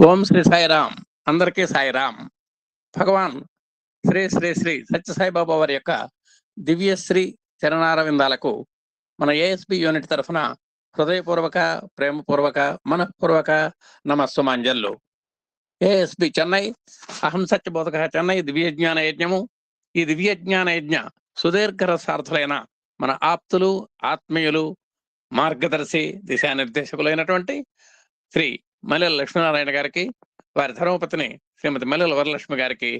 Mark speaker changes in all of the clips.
Speaker 1: ఓం శ్రీ సాయిరామ్. అందరికీ సాయిరామ్. భగవాన్ శ్రీ శ్రీ శ్రీ సత్యసాయిబాబా వారి యొక్క దివ్యశ్రీ చరణారవిందాలకు మన ఏఎస్బి యూనిట్ తరఫున హృదయపూర్వక, ప్రేమపూర్వక, మనఃపూర్వక నమస్సుమాంజల్లు. ఏఎస్బి చెన్నై, అహం సత్యబోధక చెన్నై దివ్యజ్ఞాన యజ్ఞము. ఈ దివ్యజ్ఞాన యజ్ఞ సుదీర్ఘ రసార్థులైన మన ఆప్తులు, ఆత్మీయులు, మార్గదర్శి, దిశానిర్దేశకులైనటువంటి శ్రీ మల్లెల లక్ష్మీనారాయణ గారికి, వారి ధర్మపత్ని శ్రీమతి మల్లెల వరలక్ష్మి గారికి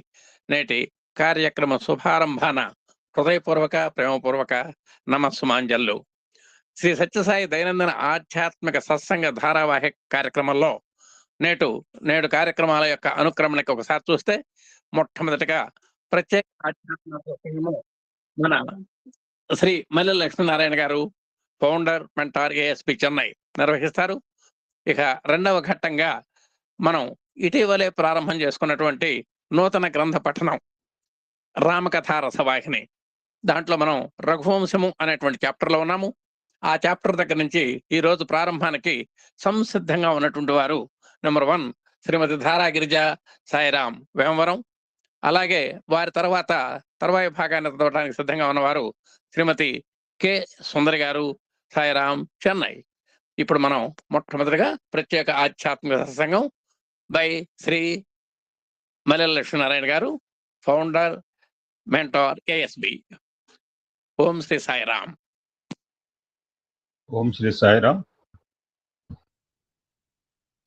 Speaker 1: నేటి కార్యక్రమ శుభారంభాన హృదయపూర్వక, ప్రేమపూర్వక నమస్సుమాంజల్లు. శ్రీ సత్యసాయి దైనందిన ఆధ్యాత్మిక సత్సంగ ధారావాహిక కార్యక్రమంలో నేడు కార్యక్రమాల యొక్క అనుక్రమణకి ఒకసారి చూస్తే, మొట్టమొదటిగా ప్రత్యేక ఆధ్యాత్మిక సత్సంగము మన శ్రీ మల్లెల లక్ష్మీనారాయణ గారు, ఫౌండర్, మెంటార్, ఏఎస్పి చెన్నై నిర్వహిస్తారు. ఇక రెండవ ఘట్టంగా మనం ఇటీవలే ప్రారంభం చేసుకున్నటువంటి నూతన గ్రంథ పఠనం రామకథా రసవాహిని, దాంట్లో మనం రఘువంశము అనేటువంటి చాప్టర్లో ఉన్నాము. ఆ చాప్టర్ దగ్గర నుంచి ఈ రోజు ప్రారంభానికి సంసిద్ధంగా ఉన్నటువంటి వారు నెంబర్ 1 శ్రీమతి ధారాగిరిజ సాయిరాం వేమవరం. అలాగే వారి తర్వాయి భాగాన్ని చదవడానికి సిద్ధంగా ఉన్నవారు శ్రీమతి కె సుందరి గారు, సాయిరాం చెన్నై. ఇప్పుడు మనం మొట్టమొదటిగా ప్రత్యేక ఆధ్యాత్మిక సత్సంగం బై శ్రీ మల్లెల లక్ష్మీనారాయణ గారు, ఫౌండర్, మెంటార్, ఏఎస్బి. ఓం శ్రీ సాయిరామ్.
Speaker 2: ఓం శ్రీ సాయిరామ్.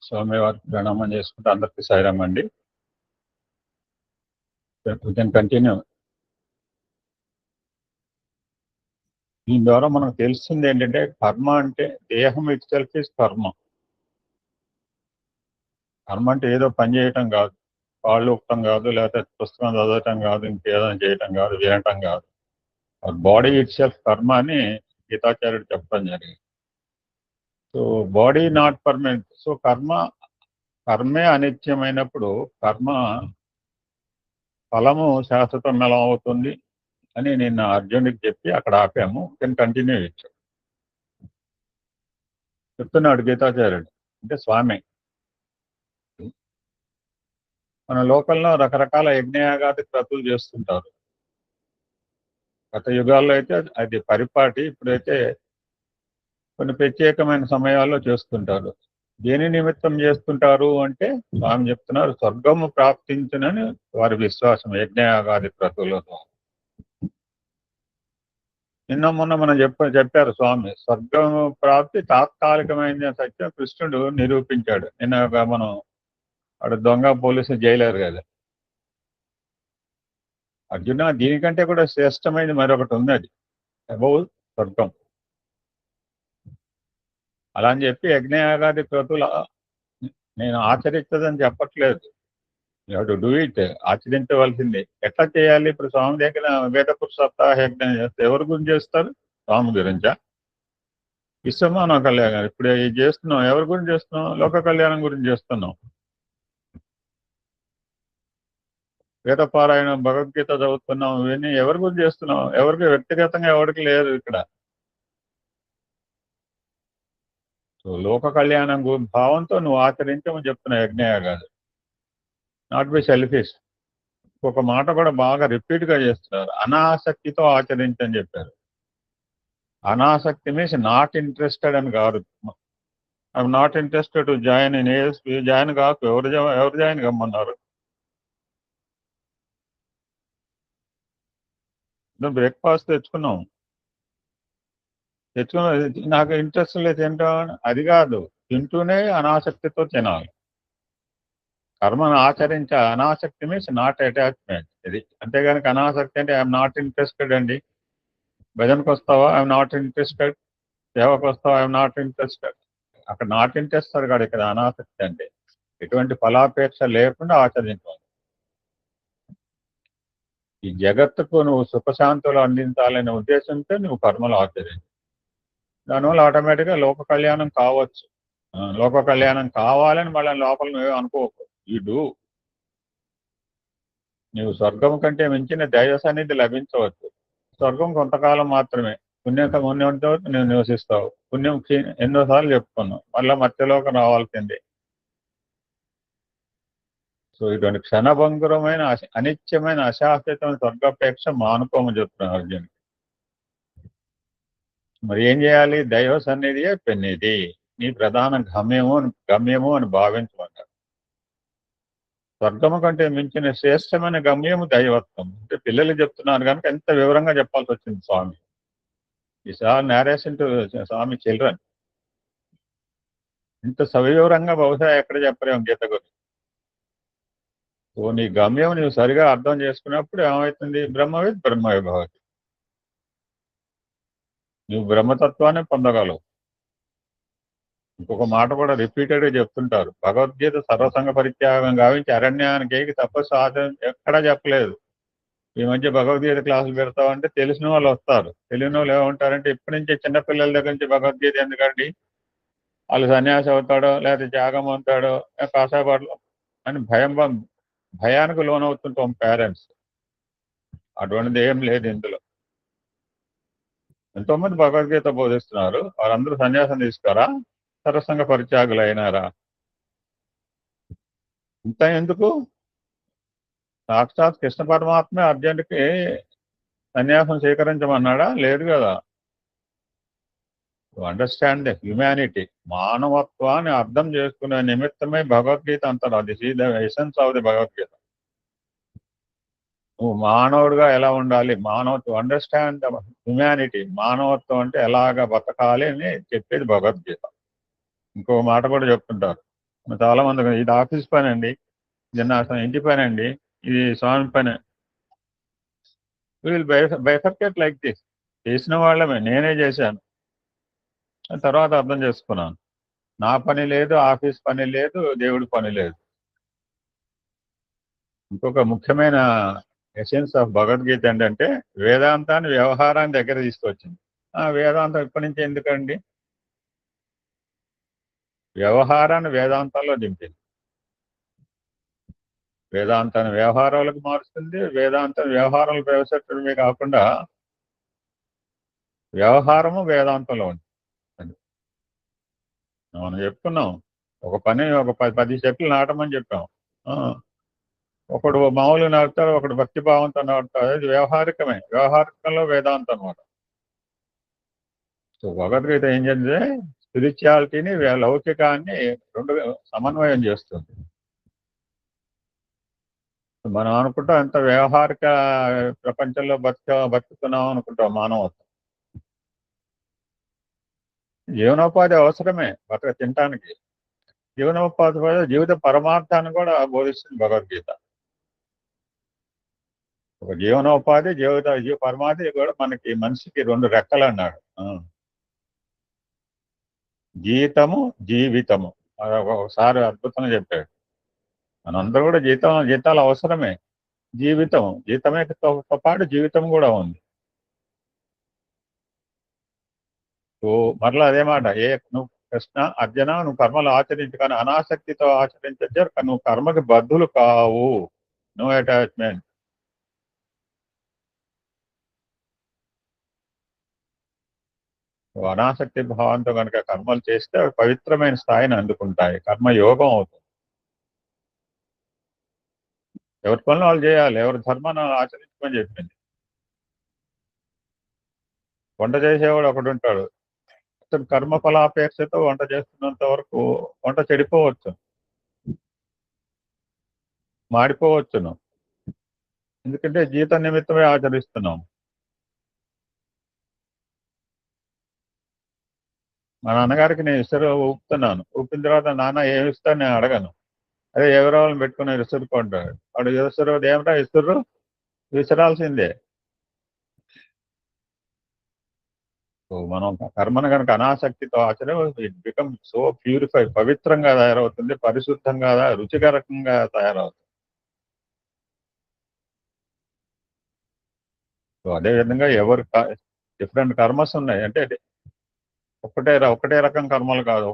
Speaker 2: స్వామివారికి ప్రణామం చేసుకుంటే అందరికీ సాయిరామ్ అండి. కంటిన్యూ. దీని ద్వారా మనకు తెలుస్తుంది ఏంటంటే, కర్మ అంటే దేహం ఇట్ సెల్ఫ్ ఇస్ కర్మ. కర్మ అంటే ఏదో పని చేయటం కాదు, కాళ్ళు ఊపటం కాదు, లేకపోతే పుస్తకం చదవటం కాదు, ఇంకేదైనా చేయటం కాదు, వినటం కాదు. బాడీ ఇట్ సెల్ఫ్ కర్మ అని గీతాచార్యుడు చెప్పడం జరిగింది. So body not permanent. So కర్మే అనిత్యమైనప్పుడు కర్మ ఫలము శాశ్వతం ఎలా అవుతుంది అని నిన్న అర్జునుడికి చెప్పి అక్కడ ఆపాము. కంటిన్యూ ఇచ్చాడు. చెప్తున్నాడు గీతాచార్యుడు, అంటే స్వామి, మన లోకంలో రకరకాల యజ్ఞయాగాది క్రతువులు చేస్తుంటారు. గత యుగాల్లో అయితే అది పరిపాటి, ఇప్పుడైతే కొన్ని ప్రత్యేకమైన సమయాల్లో చేస్తుంటారు. దేని నిమిత్తం చేస్తుంటారు అంటే స్వామి చెప్తున్నారు, స్వర్గము ప్రాప్తించునని వారి విశ్వాసం యజ్ఞయాగాది క్రతువులతో. నిన్న మొన్న మనం చెప్పారు స్వామి, స్వర్గం ప్రాప్తి తాత్కాలికమైన సత్యం కృష్ణుడు నిరూపించాడు. నిన్న మనం వాడు దొంగ పోలీసు జైలర్ కదా అర్జున, దీనికంటే కూడా శ్రేష్టమైనది మరొకటి ఉన్నది, అబౌవ్ స్వర్గం. అలా అని చెప్పి యజ్ఞయాగాది క్రతువులు నేను ఆచరించదని చెప్పట్లేదు. You have to do it. ఆచరించవలసిందే. ఎట్లా చేయాలి? ఇప్పుడు స్వామి దగ్గర వేదపురుష సప్తాహ యజ్ఞం చేస్తే ఎవరి గురించి చేస్తారు? స్వామి గురించా? విశ్వమానవ కళ్యాణం ఇప్పుడు ఇది చేస్తున్నాం, ఎవరి గురించి చేస్తున్నాం? లోక కళ్యాణం గురించి చేస్తున్నాం. వేదపారాయణం, భగవద్గీత చదువుతున్నాం, ఇవన్నీ ఎవరి గురించి చేస్తున్నాం? ఎవరికి వ్యక్తిగతంగా ఎవరికి లేదు ఇక్కడ. సో లోక కళ్యాణం భావంతో నువ్వు ఆచరించమని చెప్తున్నావు యజ్ఞయాగాదు. Not be selfish. ఒక మాట కూడా బాగా రిపీట్గా చేస్తున్నారు, అనాసక్తితో ఆచరించని చెప్పారు. అనాసక్తి మీన్స్ నాట్ ఇంట్రెస్టెడ్ అని కాదు. I'm not interested to join in ASP. Join కాకు. ఎవరు జాయిన్ కమ్మన్నారు? బ్రేక్ఫాస్ట్ తెచ్చుకున్నాం, నాకు ఇంట్రెస్ట్ లేదు తింటామని, అది కాదు. తింటూనే అనాసక్తితో తినాలి. కర్మను ఆచరించే అనాసక్తి మీన్స్ నాట్ అటాచ్మెంట్. ఇది అంతేగాని అనాసక్తి అంటే ఐఎమ్ నాట్ ఇంట్రెస్టెడ్ అండి. భజనకు వస్తావా? I'm not interested. సేవకు వస్తావా? I'm not interested. అక్కడ నాట్ ఇంట్రెస్టెడ్ కాదు ఇక్కడ అనాసక్తి అంటే. ఎటువంటి ఫలాపేక్ష లేకుండా ఆచరించాలి. ఈ జగత్తుకు నువ్వు సుఖశాంతులు అందించాలనే ఉద్దేశంతో నువ్వు కర్మలు ఆచరించు. దానివల్ల ఆటోమేటిక్గా లోక కళ్యాణం కావచ్చు. లోక కళ్యాణం కావాలని మళ్ళీ లోపల నువ్వు అనుకోకు. ఈ డూ. నువ్వు స్వర్గం కంటే మించిన దైవ సన్నిధి లభించవచ్చు. స్వర్గం కొంతకాలం మాత్రమే. పుణ్యంతో నువ్వు నివసిస్తావు. పుణ్యం ఎన్నోసార్లు చెప్పుకున్నావు, మళ్ళీ మధ్యలోకి రావాల్సిందే. సో ఇటువంటి క్షణభంగురమైన అనిత్యమైన అశాశ్వతమైన స్వర్గాపేక్ష మానుకోమని చెప్తున్నారు అర్జున్. మరి ఏం చేయాలి? దైవ సన్నిధియే పెన్నిది, నీ ప్రధాన గమ్యము అని భావించమంటారు. స్వర్గము కంటే మించిన శ్రేష్టమైన గమ్యము దైవత్వం. అంటే పిల్లలు చెప్తున్నారు కనుక ఎంత వివరంగా చెప్పాల్సి వచ్చింది స్వామి. Is all narration to Swami children. ఇంత సవివరంగా బహుశా ఎక్కడ చెప్పలేము గీత గురించి. సో నీ గమ్యం నువ్వు సరిగా అర్థం చేసుకున్నప్పుడు ఏమవుతుంది? బ్రహ్మవిత్ బ్రహ్మవిభవతి. నువ్వు బ్రహ్మతత్వాన్ని పొందగలవు. ఇంకొక మాట కూడా రిపీటెడ్గా చెప్తుంటారు, భగవద్గీత సర్వసంగ పరిత్యాగం గావించి అరణ్యానికి తపస్సు ఆచరణ ఎక్కడా చెప్పలేదు. ఈ మధ్య భగవద్గీత క్లాసులు పెడతామంటే తెలిసిన వాళ్ళు వస్తారు, తెలియని వాళ్ళు ఏమంటారంటే ఇప్పటి నుంచే చిన్నపిల్లల దగ్గర నుంచి భగవద్గీత ఎందుకండి, వాళ్ళు సన్యాసి అవుతాడో లేకపోతే త్యాగం అవుతాడో కాసాబాట్లు అని భయానికి లోనవుతుంటాం పేరెంట్స్. అటువంటిది ఏం లేదు ఇందులో. ఎంతోమంది భగవద్గీత బోధిస్తున్నారు, వారందరూ సన్యాసం తీసుకోరా, సర్వసంగ పరిత్యాగులు అయినారా? ఇంత ఎందుకు? సాక్షాత్ కృష్ణ పరమాత్మే అర్జునుడికి సన్యాసం స్వీకరించమన్నాడా? లేదు కదా. అండర్స్టాండ్ ద హ్యుమానిటీ, మానవత్వాన్ని అర్థం చేసుకునే నిమిత్తమే భగవద్గీత అంటారు. This is the essence of the Bhagavad Gita. నువ్వు మానవుడిగా ఎలా ఉండాలి, టు అండర్స్టాండ్ ద హ్యుమానిటీ, మానవత్వం అంటే ఎలాగ బతకాలి అని చెప్పేది భగవద్గీత. ఇంకో మాట కూడా చెప్తుంటారు చాలా మంది, ఇది ఆఫీస్ పని అండి, ఇది నా ఇంటి పని అండి, ఇది స్వామి పని. Will bifurcate like this. చేసిన వాళ్ళమే, నేనే చేశాను, తర్వాత అర్థం చేసుకున్నాను. నా పని లేదు, ఆఫీస్ పని లేదు, దేవుడి పని లేదు. ఇంకొక ముఖ్యమైన ఎసెన్స్ ఆఫ్ భగవద్గీత ఏంటంటే వేదాంతాన్ని వ్యవహారాన్ని దగ్గర తీసుకొచ్చింది. వేదాంతం ఇప్పటి నుంచి ఎందుకండి? వ్యవహారాన్ని వేదాంతాల్లో దింపింది. వేదాంతాన్ని వ్యవహారాలకు మారుస్తుంది, వేదాంతం వ్యవహారాలు ప్రవేశించడమే కాకుండా వ్యవహారము వేదాంతంలో ఉంది. మనం చెప్తున్నాం, ఒక 10 చెట్లు నాటమని చెప్పాం. ఒకడు మామూలుగా నాటుతాడు, ఒకడు భక్తి భావంతో నాటుతాడు. అది వ్యవహారికంలో వేదాంతం అనమాట. సో భగవద్గీత ఏం చేస్తే స్పిరిచువాలిటీని లౌకికాన్ని రెండు సమన్వయం చేస్తుంది. మనం అనుకుంటాం ఎంత వ్యవహారిక ప్రపంచంలో బతుకుతున్నాం అనుకుంటాం. మానవత్వం, జీవనోపాధి అవసరమే తినటానికి. జీవనోపాధి జీవిత పరమార్థాన్ని కూడా బోధిస్తుంది భగవద్గీత. ఒక జీవనోపాధి జీవ పరమార్థి కూడా మనకి మనిషికి 2 రెక్కలు అన్నాడు. జీతము జీవితము ఒకసారి అద్భుతంగా చెప్పాడు. మనందరూ కూడా జీతాలు అవసరమే. జీతమే పాటు జీవితం కూడా ఉంది. సో మరలా అదే మాట, నువ్వు కృష్ణ అర్జున నువ్వు కర్మలు ఆచరించు, కానీ అనాసక్తితో ఆచరించచ్చు, నువ్వు కర్మకి బద్ధులు కావు. No attachment. అనాసక్తి భావంతో కనుక కర్మలు చేస్తే అవి పవిత్రమైన స్థాయిని అందుకుంటాయి. కర్మయోగం అవుతుంది. ఎవరి పనులు వాళ్ళు చేయాలి, ఎవరి ధర్మాన్ని ఆచరించమని చెప్పింది. వంట చేసేవాడు ఒకడు ఉంటాడు, అతను కర్మఫలాపేక్షతో వంట చేస్తున్నంత వరకు వంట చెడిపోవచ్చు, మాడిపోవచ్చును. ఎందుకంటే జీత నిమిత్తమే ఆచరిస్తున్నాం. మా నాన్నగారికి నేను ఇసురు ఊపుతున్నాను, ఊపిన తర్వాత నాన్న ఏమి ఇస్తా నేను అడగను. అదే ఎవరెవరిని పెట్టుకుని విసురుకుంటాడు. వాడు విసురు ఏమిటా ఇసురు విసరాల్సిందే. మనం కర్మను కనుక అనాసక్తితో ఇట్ బికమ్ సో ప్యూరిఫై, పవిత్రంగా తయారవుతుంది, పరిశుద్ధంగా రుచికరంగా తయారవుతుంది. సో అదేవిధంగా ఎవరు డిఫరెంట్ కర్మస్ ఉన్నాయి అంటే ఒకటే రకం కర్మలు కాదు,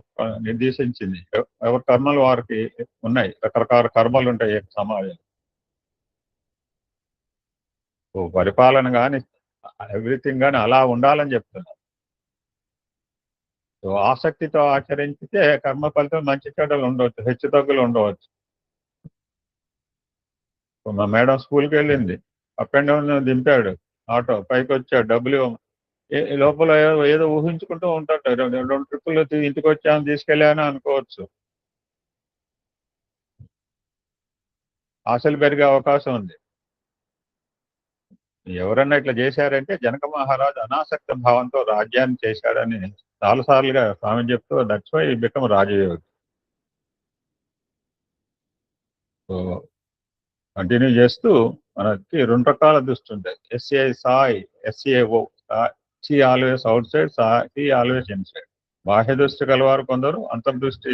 Speaker 2: నిర్దేశించింది. ఎవరి కర్మలు వారికి ఉన్నాయి, రకరకాల కర్మలు ఉంటాయి సమాజం. సో పరిపాలన కానీ ఎవ్రీథింగ్ కానీ అలా ఉండాలని చెప్తున్నారు. సో ఆసక్తితో ఆచరించితే కర్మ ఫలితం మంచి చెడ్డలు ఉండవచ్చు, హెచ్చు తగ్గులు ఉండవచ్చు. మా మేడం స్కూల్కి వెళ్ళింది, అప్ అండ్ డౌన్ దింపాడు ఆటో, పైకి వచ్చాడు, డబ్బులు లోపల ఏదో ఊహించుకుంటూ ఉంటాడు. రెండు ట్రిప్పులు ఇంటికి వచ్చాను తీసుకెళ్ళాను అనుకోవచ్చు. ఆశలు పెరిగే అవకాశం ఉంది. ఎవరన్నా ఇట్లా చేశారంటే జనక మహారాజు అనాసక్త భావంతో రాజ్యాన్ని చేశాడని చాలాసార్లుగా స్వామి చెప్తూ, that's why become rajayogi. So continue చేస్తూ మనకి 2 రకాల దృష్టి ఉంటాయి. ఎస్ఏ సాయి, ఎస్ఏఓ. See always outside, see always inside. బాహ్య దృష్టి కలవారు కొందరు, అంతర్దృష్టి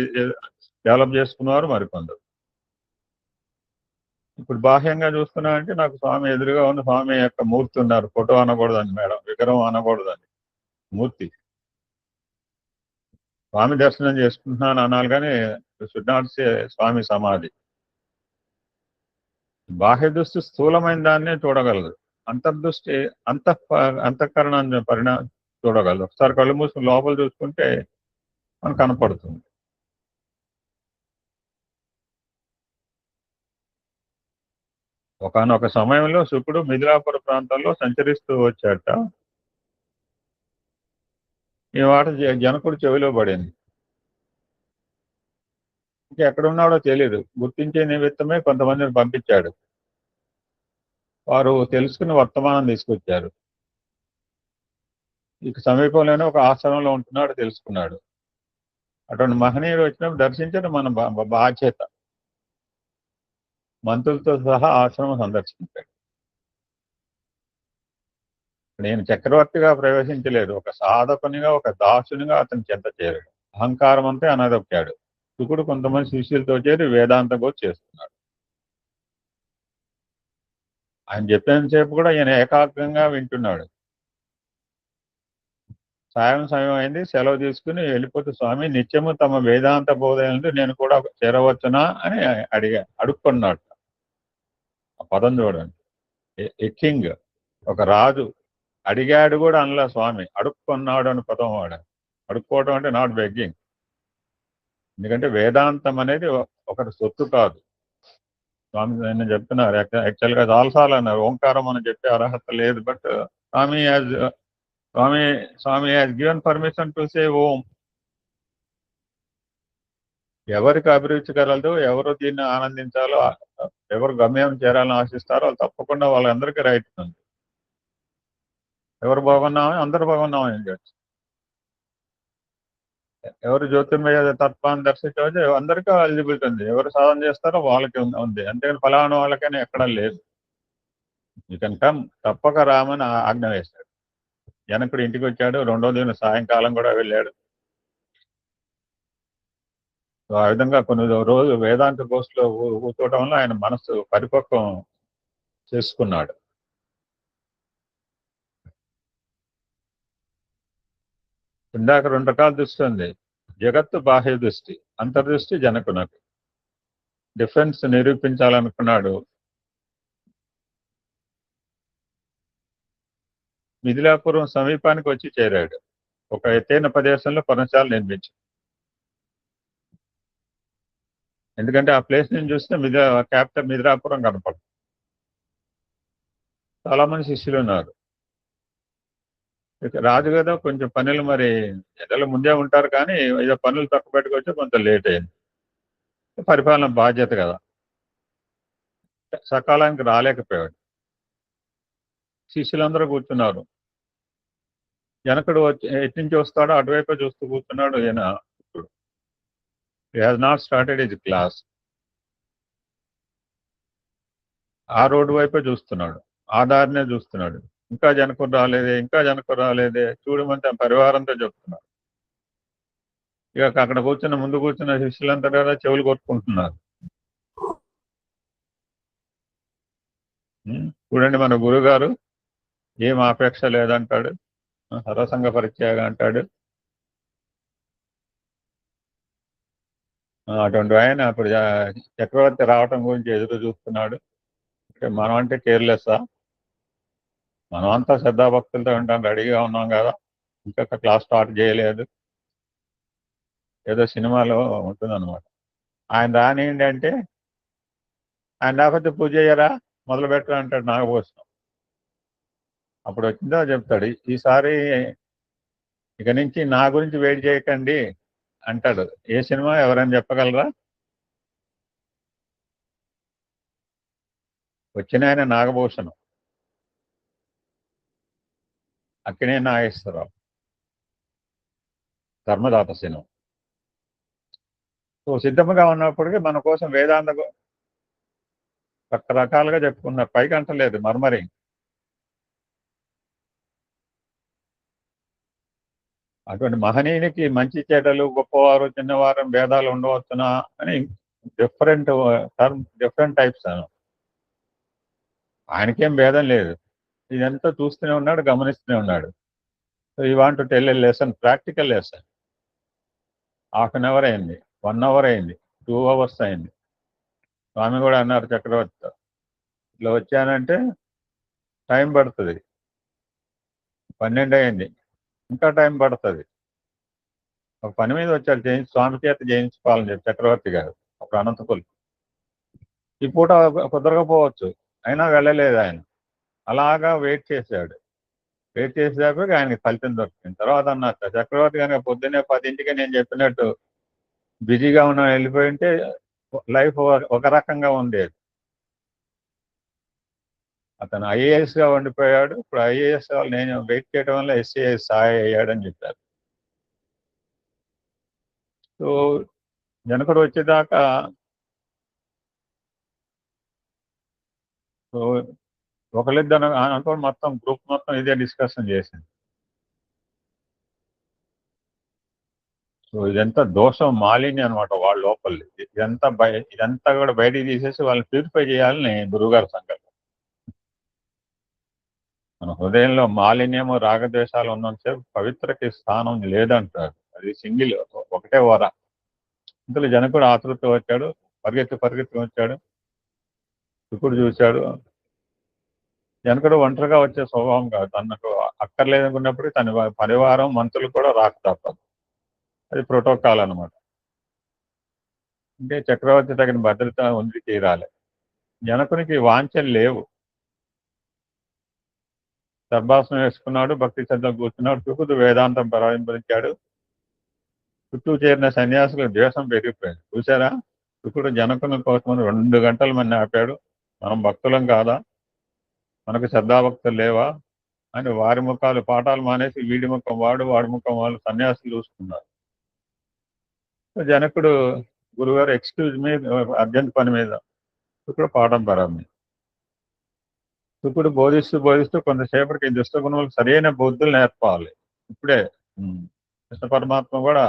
Speaker 2: డెవలప్ చేసుకున్నవారు మరికొందరు. ఇప్పుడు బాహ్యంగా చూస్తున్నామంటే నాకు స్వామి ఎదురుగా ఉన్న స్వామి యొక్క మూర్తి ఉన్నారు. ఫోటో అనకూడదండి మేడం, విగ్రహం అనకూడదండి, మూర్తి. స్వామి దర్శనం చేసుకుంటున్నాను అనాలి కానీ షుడ్ నాట్ సే స్వామి సమాధి. బాహ్య దృష్టి స్థూలమైన దాన్నే చూడగలదు, అంతర్దృష్టి అంతఃకరణ పరిణామం చూడగలదు. ఒకసారి కళ్ళు మూసుకుని లోపల చూసుకుంటే మనకు కనపడుతుంది. ఒకానొక సమయంలో శుకుడు మిథిలాపుర ప్రాంతంలో సంచరిస్తూ వచ్చాట. ఈ మాట జనకుడు చెవిలో పడింది. ఇంకా ఎక్కడున్నాడో తెలియదు. గుర్తించే నిమిత్తమే కొంతమందిని పంపించాడు. వారు తెలుసుకుని వర్తమానం తీసుకొచ్చారు. ఇక సమీపంలోనే ఒక ఆశ్రమంలో ఉంటున్నాడు తెలుసుకున్నాడు. అటువంటి మహనీయుడు వచ్చినప్పుడు దర్శించడం మన బాధ్యత. మంత్రులతో సహా ఆశ్రమం సందర్శించాడు. నేను చక్రవర్తిగా ప్రవేశించలేదు, ఒక సాధకునిగా, ఒక దాసునిగా అతని చెంత చేరాడు. అహంకారం అంతే అనదొక్కాడు. శుకుడు కొంతమంది శిష్యులతో చేరి వేదాంతం కూడా చేస్తున్నాడు. ఆయన చెప్పినంతసేపు కూడా ఈయన ఏకాగ్రంగా వింటున్నాడు. సాయం సమయం అయింది, సెలవు తీసుకుని వెళ్ళిపోతే, స్వామి నిత్యము తమ వేదాంత బోధనలు నేను కూడా చేరవచ్చునా అని అడుక్కున్నాడు. ఆ పదం చూడండి, ఏ కింగ్, ఒక రాజు అడిగాడు కూడా అనలే స్వామి, అడుక్కున్నాడు అని పదం వాడాడు. అడుక్కోవడం అంటే నాట్ బెగ్గింగ్. ఎందుకంటే వేదాంతం అనేది ఒకటి సొత్తు కాదు. స్వామి నేను చెప్తున్నారు, యాక్చువల్గా చాలాసార్లు అన్నారు ఓంకారం అని చెప్పే అర్హత లేదు, but Swami has given permission to say Om. ఎవరికి అభిరుచి కలదు, ఎవరు దీన్ని ఆనందించాలో, ఎవరు గమ్యం చేరాలని ఆశిస్తారో వాళ్ళు తప్పకుండా వాళ్ళందరికీ రైట్ ఉంది. ఎవరు బాగున్నామని అందరూ బాగున్నామని చెప్పచ్చు. ఎవరు జ్యోతిర్మయ తత్వాన్ని దర్శించవచ్చు, అందరికీ ఎలిజిబిలిటీ ఉంది. ఎవరు సాధన చేస్తారో వాళ్ళకి ఉంది. అంతేగాని ఫలానా వాళ్ళకైనా ఎక్కడా లేదు. యూ కెన్ కమ్, తప్పక రామని ఆజ్ఞ వేశాడు. జనకుడు ఇంటికి వచ్చాడు, 2వ దిన సాయంకాలం కూడా వెళ్ళాడు. ఆ విధంగా కొన్ని రోజులు వేదాంత గోష్ఠిలో కూర్చోవడం వల్ల ఆయన మనస్సు పరిపక్వం చేసుకున్నాడు. ఇందాక 2 రకాల దృష్టి ఉంది. జగత్తు బాహ్య దృష్టి, అంతర్దృష్టి జనకునకు. డిఫరెన్స్ నిరూపించాలనుకున్నాడు. మిథిలాపురం సమీపానికి వచ్చి చేరాడు. ఒక ఎత్తైన ప్రదేశంలో పర్ణశాల నిర్మించాడు. ఎందుకంటే ఆ ప్లేస్ నుంచి చూస్తే క్యాపిటల్ మిథిలాపురం కనపడుతుంది. చాలా మంది శిష్యులు ఉన్నారు. రాజు కదా, కొంచెం పనులు మరి ఎదలు ముందే ఉంటారు, కానీ ఏదో పనులు తక్కువ పెట్టుకొచ్చి కొంత లేట్ అయింది. పరిపాలన బాధ్యత కదా, సకాలానికి రాలేకపోయాడు. శిష్యులందరూ కూర్చున్నారు. జనకుడు ఎటు నుంచి వస్తాడో అటువైపే చూస్తూ కూర్చున్నాడు. ఈయన has not started his class. ఆ రోడ్డు వైపే చూస్తున్నాడు, ఆ దారినే చూస్తున్నాడు. ఇంకా జనకుడు రాలేదే చూడమంటే పరివారంతో చెప్తున్నాడు. ఇక అక్కడ ముందు కూర్చున్న శిష్యులంతా కదా చెవులు కొట్టుకుంటున్నారు. చూడండి, మన గురుగారు ఏం ఆపేక్ష లేదంటాడు, సర్వసంగ పరిత్యాగ అంటాడు. అటువంటి ఆయన అప్పుడు చక్రవర్తి రావటం గురించి ఎదురు చూస్తున్నాడు. మనం అంటే కేర్లెస్సా? మనం అంతా శ్రద్ధాభక్తులతో ఉంటాం, రెడీగా ఉన్నాం కదా, ఇంకా క్లాస్ స్టార్ట్ చేయలేదు. ఏదో సినిమాలో ఉంటుందన్నమాట. ఆయన రానియండి అంటే ఆయన లేకపోతే పూజ చేయరా, మొదలు పెట్టరా అంటాడు నాగభూషణం. అప్పుడు వచ్చిందో చెప్తాడు, ఈసారి ఇక నుంచి నా గురించి వెయిట్ చేయకండి అంటాడు. ఏ సినిమా ఎవరైనా చెప్పగలరా? వచ్చిన ఆయన నాగభూషణం, అక్కినే నాగేశ్వరరావు, ధర్మదాత సినిమా. సో సిద్ధంగా ఉన్నప్పటికీ మన కోసం వేదాంత రకరకాలుగా చెప్పుకున్నారు, పైకి అంటలేదు మర్మరి. అటువంటి మహనీయునికి మంచి చెడ్డలు, గొప్పవారు చిన్నవారు భేదాలు ఉండవచ్చునా అని డిఫరెంట్ డిఫరెంట్ టైప్స్ అను. ఆయనకేం భేదం లేదు, ఇదంతా చూస్తూనే ఉన్నాడు, గమనిస్తూనే ఉన్నాడు. So I want to tell a lesson, practical lesson. Half an hour అయింది, 1 అవర్ అయింది, 2 అవర్స్ అయింది. స్వామి కూడా అన్నారు చక్రవర్తితో, ఇట్లా వచ్చానంటే టైం పడుతుంది, 12 అయింది, ఇంకా టైం పడుతుంది. ఒక పని మీద వచ్చారు, స్వామి చేత చేయించుకోవాలని చెప్పి చక్రవర్తి గారు, అప్పుడు అనంతపురం. ఈ పూట కుదరకపోవచ్చు, అయినా వెళ్ళలేదు ఆయన. అలాగా వెయిట్ చేశాడు. వెయిట్ చేసేదాకా ఆయనకి ఫలితం దొరికింది. తర్వాత అన్నారు చక్రవర్తి కనుక పొద్దున్నే 10ంటికి నేను చెప్పినట్టు బిజీగా ఉన్న వెళ్ళిపోయి ఉంటే లైఫ్ ఒక రకంగా ఉండేది. అతను ఐఏఎస్ గా ఉండిపోయాడు. ఇప్పుడు ఐఏఎస్ నేను వెయిట్ చేయడం వల్ల ఎస్ఏఎస్ అయ్యాడని చెప్పారు. సో జనకుడు వచ్చేదాకా సో ఒకళ్ళిద్దరు అనుకో మొత్తం గ్రూప్ మొత్తం ఇదే డిస్కషన్ చేసింది. సో ఇదంతా దోషం, మాలిన్యం అనమాట వాళ్ళ లోపలి. ఇదంతా కూడా బయటికి తీసేసి వాళ్ళని ప్యూరిఫై చేయాలని గురువుగారు సంకల్పం. మన హృదయంలో మాలిన్యము, రాగద్వేషాలు ఉన్నంతసేపు పవిత్రకి స్థానం లేదంటారు. అది సింగిల్, ఒకటే వర. ఇందులో జనకుడు ఆతృత వచ్చాడు, పరిగెత్తి వచ్చాడు, శుకుడు చూశాడు. జనకుడు ఒంటరిగా వచ్చే స్వభావం కాదు, తనకు అక్కర్లేదనుకున్నప్పుడు తన పరివారం, మంత్రులు కూడా రాక తప్పదు. అది ప్రోటోకాల్ అనమాట. అంటే చక్రవర్తి తగిన భద్రత ఉంది తీరాలి. జనకునికి వాంఛలు లేవు. దర్భాసనం వేసుకున్నాడు, భక్తి శ్రద్ధలు కూర్చున్నాడు. శుకుడు వేదాంతం ప్రారంభించాడు. చుట్టూ చేరిన సన్యాసులకు ద్వేషం పెరిగిపోయింది. చూసారా, శుకుడు జనకుని కోసం 2 గంటల మంది ఆపాడు. మనం భక్తులం కాదా, మనకు శ్రద్ధాభక్తులు లేవా అని వారి ముఖాలు పాఠాలు మానేసి వీడి ముఖం వాడు, వాడి ముఖం వాళ్ళు సన్యాసులు చూసుకున్నారు. జనకుడు గురుగారు ఎక్స్క్యూజ్ మీ, అర్జెంట్ పని మీద. శుకుడు పాఠం ప్రారంభించాడు. శుకుడు బోధిస్తూ కొంతసేపటికి దుష్టగుణములకు సరైన బుద్ధులు నేర్పాలి. ఇప్పుడే కృష్ణ పరమాత్మ కూడా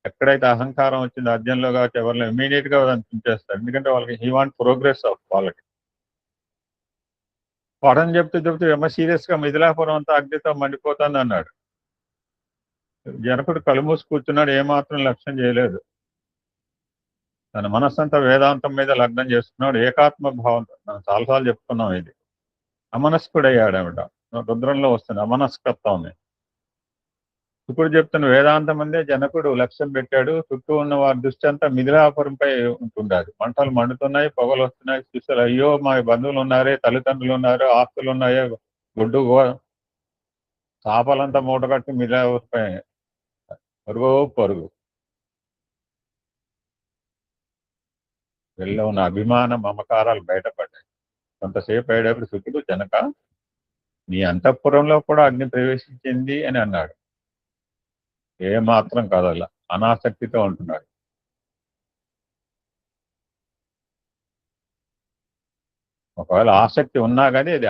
Speaker 2: ఎక్కడైతే అహంకారం వచ్చిందో అర్జున్లో కావచ్చు ఎవరిలో ఇమీడియట్ గా అనిపించేస్తాడు. ఎందుకంటే వాళ్ళకి హీ వాంట్ ప్రోగ్రెస్ ఆఫ్ వాళ్ళకి. పాఠం చెప్తూ ఏమో సీరియస్ గా మిథిలాపురం అంతా అగ్నితో మండిపోతుంది అన్నాడు. జనకుడు కళ్ళు మూసి కూర్చున్నాడు, ఏమాత్రం లక్ష్యం చేయలేదు. తన మనస్సంతా వేదాంతం మీద లగ్నం చేసుకున్నాడు, ఏకాత్మ భావంతో. మనం చాలాసార్లు చెప్పుకున్నాం ఇది. అమనస్కుడయ్యాడమిట, రుద్రంలో వస్తుంది అమనస్కత్వం. ఇప్పుడు చెప్తున్న వేదాంతం అందే జనకుడు లక్ష్యం పెట్టాడు. చుట్టూ ఉన్న వారి దృష్టి అంతా మిథిలాపురంపై ఉంటుండాలి. మంటలు మండుతున్నాయి, పొగలు వస్తున్నాయి. చూస్తారు, అయ్యో మా బంధువులు ఉన్నారే, తల్లిదండ్రులు ఉన్నారు, ఆస్తులు ఉన్నాయో, గుడ్డు చాపలంతా మూట కట్టి మిథిలాపురంపై పరుగు. వెళ్ళ ఉన్న అభిమాన మమకారాలు బయటపడ్డాయి. కొంతసేపు అయ్యేటప్పుడు శుకుడు, జనక నీ అంతఃపురంలో కూడా అగ్ని ప్రవేశించింది అని అన్నాడు. ఏమాత్రం కదల, అనాసక్తితో ఉంటున్నాడు. ఒకవేళ ఆసక్తి ఉన్నా కానీ అది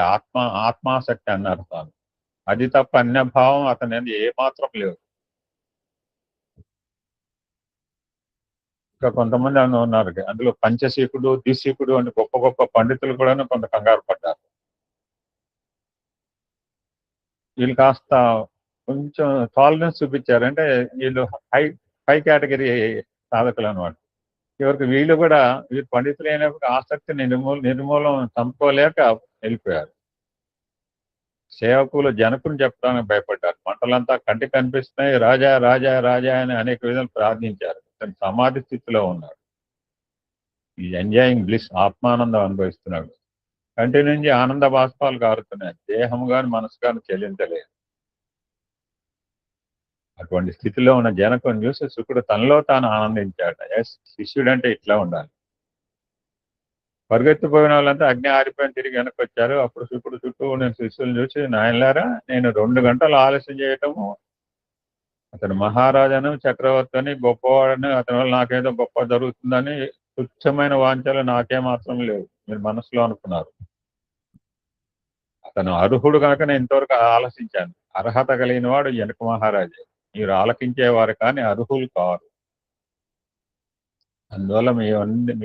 Speaker 2: ఆత్మాసక్తి అన్నారు తాను. అది తప్ప అన్యభావం అతని ఏమాత్రం లేవు. ఇంకా కొంతమంది ఉన్నారు, అందులో పంచశీకుడు, ద్విశీకుడు అని గొప్ప గొప్ప పండితులు కూడా కొంత కంగారు పడ్డారు. వీళ్ళు కాస్త కొంచెం టాలరెన్స్ చూపించారు. అంటే వీళ్ళు హై కేటగిరీ సాధకులు అనమాట. చివరికి వీళ్ళు కూడా వీళ్ళు పండితులు అయినప్పుడు ఆసక్తి నిర్మూలం చంపుకోలేక వెళ్ళిపోయారు. సేవకులు జనకుని చెప్పడానికి భయపడ్డారు. మంటలంతా కంటికి కనిపిస్తున్నాయి, రాజా రాజా రాజా అని అనేక విధాలు ప్రార్థించారు. సమాధి స్థితిలో ఉన్నాడు. ఈ ఎంజాయింగ్ బ్లిస్, ఆత్మానందం అనుభవిస్తున్నాడు. కంటి నుంచి ఆనంద బాష్పాలు కారుతున్నాయి. దేహం గాని మనసు గాని చెల్లించలేదు. అటువంటి స్థితిలో ఉన్న జనకుని చూసి శుకుడు తనలో తాను ఆనందించాట. ఎస్, శిష్యుడు అంటే ఇట్లా ఉండాలి. పరిగెత్తిపోయిన వాళ్ళంతా అగ్ని ఆరిపోయిన తిరిగి వెనక్కి వచ్చారు. అప్పుడు శుకుడు చుట్టూ నేను శిష్యులను చూసి, నాయనలారా, నేను 2 గంటలు ఆలస్యం చేయటము, అతను మహారాజాను, చక్రవర్తిని, గొప్పవాడని, అతని వల్ల నాకేదో గొప్ప జరుగుతుందని తుచ్చమైన వాంఛలు నాకేమాత్రం లేవు. మీరు మనసులో అనుకున్నారు. అతను అర్హుడు కనుక నేను ఇంతవరకు ఆలోచించాను. అర్హత కలిగిన వాడు జనక మహారాజే. మీరు ఆలకించేవారు కానీ అర్హులు కారు. అందువల్ల మీ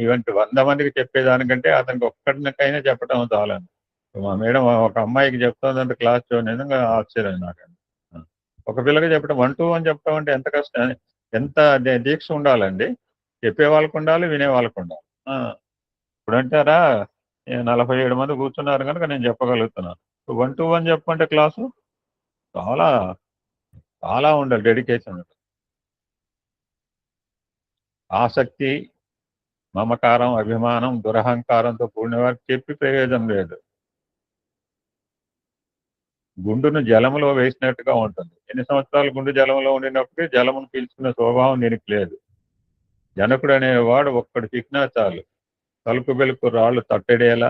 Speaker 2: వంటి 100 మందికి చెప్పేదానికంటే అతనికి ఒక్కడికైనా చెప్పడం చాలని. మా మేడం ఒక అమ్మాయికి చెప్తుందంటే క్లాస్ నిజంగా ఆశ్చర్యం నాకు. ఒక పిల్లకి చెప్పడం 1 to 1 చెప్పడం అంటే ఎంత కష్టం, ఎంత దీక్ష ఉండాలండి. చెప్పే వాళ్ళకు ఉండాలి, వినే వాళ్ళకు ఉండాలి. ఇప్పుడు అంటారా 47 మంది కూర్చున్నారు కనుక నేను చెప్పగలుగుతున్నాను. 1 to 1 చెప్పమంటే క్లాసు చాలా చాలా ఉండాలి, డెడికేషన్. ఆసక్తి, మమకారం, అభిమానం, దురహంకారంతో కూడిన వారికి చెప్పి ప్రయోజనం లేదు. గుండును జలములో వేసినట్టుగా ఉంటుంది. ఎన్ని సంవత్సరాలు గుండు జలంలో ఉండినప్పటికీ జలమును పీల్చుకునే స్వభావం దీనికి లేదు. జనకుడు అనేవాడు ఒక్కడు చిక్కినా చాలు. తలుపు బెలుకు రాళ్ళు తట్టడేలా,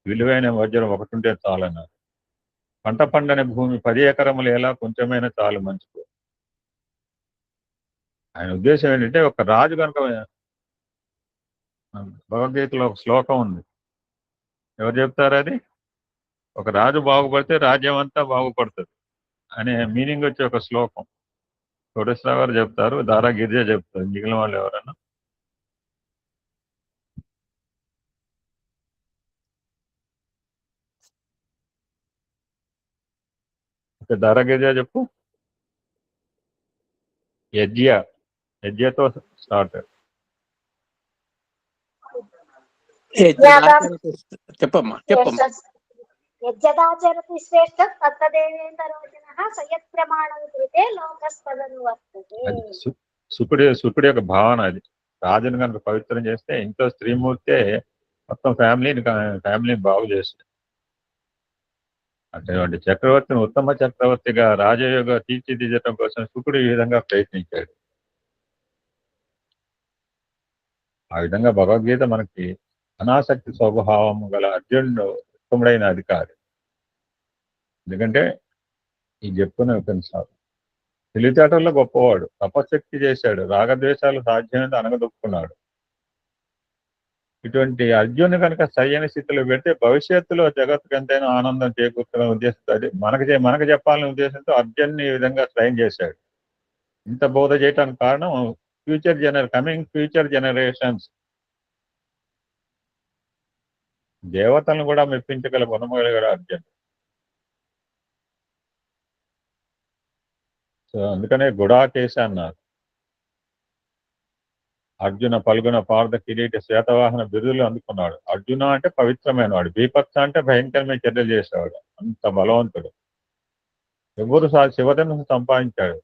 Speaker 2: విలువైన వజ్రం ఒకటుంటే చాలన్నారు. పంట పండని భూమి 10 ఎకరములు ఎలా, కొంచెమైనా చాలు మంచుకు. ఆయన ఉద్దేశం ఏంటంటే, ఒక రాజు కనుక, భగవద్గీతలో ఒక శ్లోకం ఉంది, ఎవరు చెప్తారు అది? ఒక రాజు బాగుపడితే రాజ్యం అంతా బాగుపడుతుంది అనే మీనింగ్ వచ్చే ఒక శ్లోకం. కోటేశ్వరరావు గారు చెప్తారు, దారా గిరిజ చెప్తారు, మిగిలిన వాళ్ళు ఎవరన్నా. దారా గిరిజ చెప్పు. యజ్ఞతో స్టార్ట్.
Speaker 1: చెప్పమ్మా.
Speaker 3: యజ్ఞదాచరతి శ్రేష్ఠ తత్తదేవేంద్రోజనః సయత్ ప్రమాణం కృతే లోకస్పదను వర్తతే.
Speaker 2: శుకుడి యొక్క భావన అది. రాజును కనుక పవిత్రం చేస్తే ఇంట్లో స్త్రీమూర్తే మొత్తం ఫ్యామిలీని బాగు చేస్తుంది. అటువంటి చక్రవర్తిని ఉత్తమ చక్రవర్తిగా రాజయోగ తీర్చిదిద్దడం కోసం శుకుడు ఈ విధంగా ప్రయత్నించాడు. ఆ విధంగా భగవద్గీత మనకి అనాసక్తి స్వభావం గల అర్జునుడు ఉత్తముడైన అధికారి. ఎందుకంటే ఈ చెప్పుకునే కొన్నిసార్లు తెలివితేటల్లో గొప్పవాడు, తపశక్తి చేశాడు, రాగద్వేషాలు సాధ్యమైనంత అనగదొక్కున్నాడు. ఇటువంటి అర్జునుని కనుక సరైన స్థితిలో పెడితే భవిష్యత్తులో జగత్తుకు ఎంతైనా ఆనందం చేకూర్చున్న ఉద్దేశంతో, మనకు చెప్పాలనే ఉద్దేశంతో అర్జున్ని ఈ విధంగా ట్రైన్ చేశాడు. ఇంత బోధ చేయడానికి కారణం ఫ్యూచర్ జనరేషన్స్ దేవతలను కూడా మెప్పించగల గుణమగలిగాడు అర్జున్. సో అందుకనే గుడాకేశ అన్నారు. అర్జున పల్గున పార్థ కిరీట శ్వేతవాహన బిరుదులు అందుకున్నాడు. అర్జున అంటే పవిత్రమైన వాడు, బీపత్స అంటే భయంకరమైన చర్యలు చేసేవాడు, అంత బలవంతుడు. ఎవరు శివధనుసు సంపాదించాడు.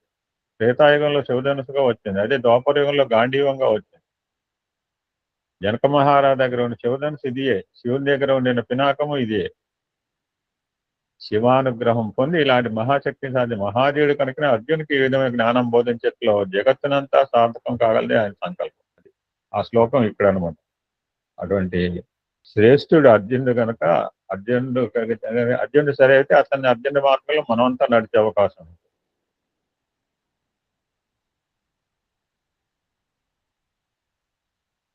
Speaker 2: త్రేతాయుగంలో శివధనుసుగా వచ్చింది, అదే ద్వాపరయుగంలో గాంధీవంగా వచ్చింది. జనక మహారాజు దగ్గర ఉన్న శివధనుసు ఇదియే, శివుని దగ్గర ఉండిన పినాకము ఇదే. శివానుగ్రహం పొంది ఇలాంటి మహాశక్తి సాధి మహాదేవుడు కనుకనే అర్జునుకి ఈ విధమైన జ్ఞానం బోధించట్లో జగత్తునంతా సార్థకం కాగలదే ఆయన సంకల్పం. ఆ శ్లోకం ఇక్కడ అనమాట. అటువంటి శ్రేష్ఠుడు అర్జునుడు కనుక అర్జునుడు సరే అయితే అతన్ని అర్జునుడి మార్గంలో మనమంతా నడిచే అవకాశం ఉంది.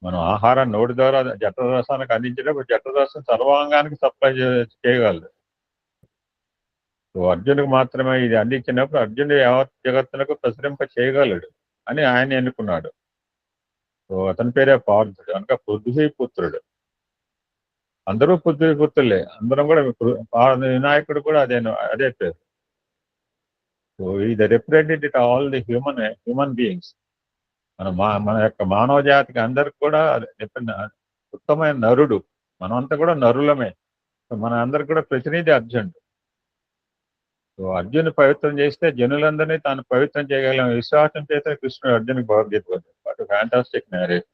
Speaker 2: మనం ఆహారం నోటి ద్వారా జఠరరసానికి అందించేటప్పుడు జఠరరసం సర్వాంగానికి సప్లై చేయగలదు. అర్జునుడికి మాత్రమే ఇది అందించినప్పుడు అర్జునుడు యావత్ జగత్తులకు ప్రసరింప చేయగలడు అని ఆయన ఎన్నుకున్నాడు. సో అతని పేరే పార్థుడు, కనుక పృథ్వీపుత్రుడు. అందరూ పృథ్వీపుత్రులే, అందరం కూడా వినాయకుడు కూడా అదే పేరు. సో ఇది representative all the human beings. మన యొక్క మానవ జాతికి అందరికి కూడా ఉత్తమైన నరుడు. మనమంతా కూడా నరులమే. మన అందరికి కూడా ప్రతినిధి అర్జునుడు. సో అర్జును పవిత్రం చేస్తే జనులందరినీ తాను పవిత్రం చేయగలిగిన విశ్వాసం చేత కృష్ణుడు అర్జునుడికి భగవద్గీత. Fantastic marriage.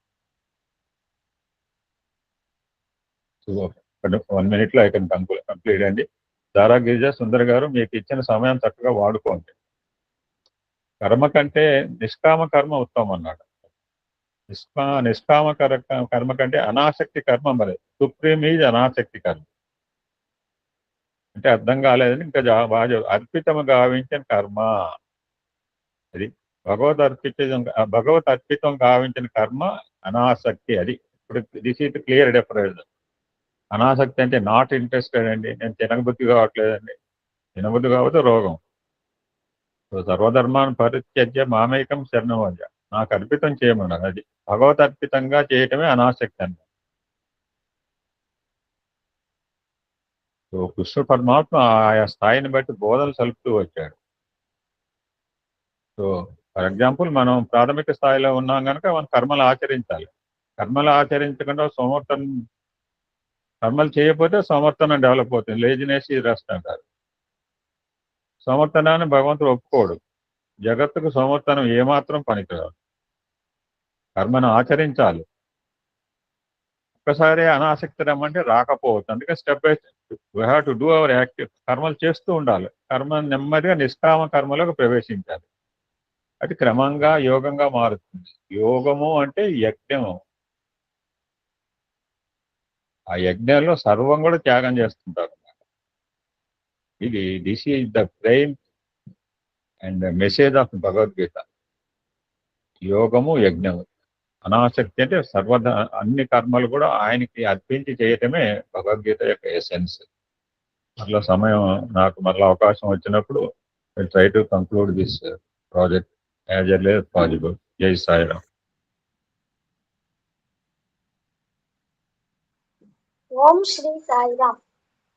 Speaker 2: 1 minute లో ఐ కెన్ కంప్లీట్ అండి. దారా గిరిజ సుందర్ గారు, మీకు ఇచ్చిన సమయం చక్కగా వాడుకోండి. కర్మ కంటే నిష్కామ కర్మ ఉత్తమం అన్నాడు. నిష్కామ కర్మ కంటే అనాసక్తి కర్మ మరి సుప్రీం ఈజ్ అనాసక్తి కర్మ అంటే అర్థం కాలేదని ఇంకా బాగా అర్పితము గావించిన కర్మ అది భగవత్ అర్పితం గావించిన కర్మ అనాసక్తి. అది ఇప్పుడు దిస్ ఈజ్ క్లియర్ డిఫరెన్స్. అనాసక్తి అంటే నాట్ ఇంట్రెస్టెడ్ అండి, నేను తినబుద్ధి కావట్లేదండి, తినబుద్ధి కాకపోతే రోగం. సర్వధర్మాన్ని పరిత్యజ్య మామేకం శరణం, నాకు అర్పితం చేయమన్నారు. అది భగవత్ అర్పితంగా చేయటమే అనాసక్తి అన్నారు. సో కృష్ణ పరమాత్మ ఆయా స్థాయిని బట్టి బోధనలు సలుపుతూ వచ్చాడు. సో ఫర్ ఎగ్జాంపుల్ మనం ప్రాథమిక స్థాయిలో ఉన్నాం కనుక మనం కర్మలు ఆచరించాలి. కర్మలు ఆచరించకుండా కర్మలు చేయకపోతే సమర్థనం డెవలప్ అవుతుంది. లేజినెస్ ఈ రెస్ట్ అంటారు. సమర్థనాన్ని భగవంతుడు ఒప్పుకోడు. జగత్తుకు సమర్థనం ఏమాత్రం పనికిరాదు. కర్మను ఆచరించాలి. ఒక్కసారి అనాసక్తి రమ్మంటే రాకపోవచ్చు. అందుకే step by step we have to do our active. కర్మలు చేస్తూ ఉండాలి. కర్మ నెమ్మదిగా నిష్కామ కర్మలోకి ప్రవేశించాలి. అది క్రమంగా యోగంగా మారుతుంది. యోగము అంటే యజ్ఞము. ఆ యజ్ఞంలో సర్వం కూడా త్యాగం చేస్తుంటారు. This is the prime and message of Bhagavad Gita. యోగము యజ్ఞము. అనాసక్తి అంటే అన్ని కర్మలు కూడా ఆయనకి అర్పించి చేయటమే భగవద్గీత యొక్క ఎసెన్స్. మరలా సమయం నాకు మరలా అవకాశం వచ్చినప్పుడు try to conclude this project as early as possible. జై సాయిరామ్.
Speaker 3: ఓం శ్రీ సాయిరామ్.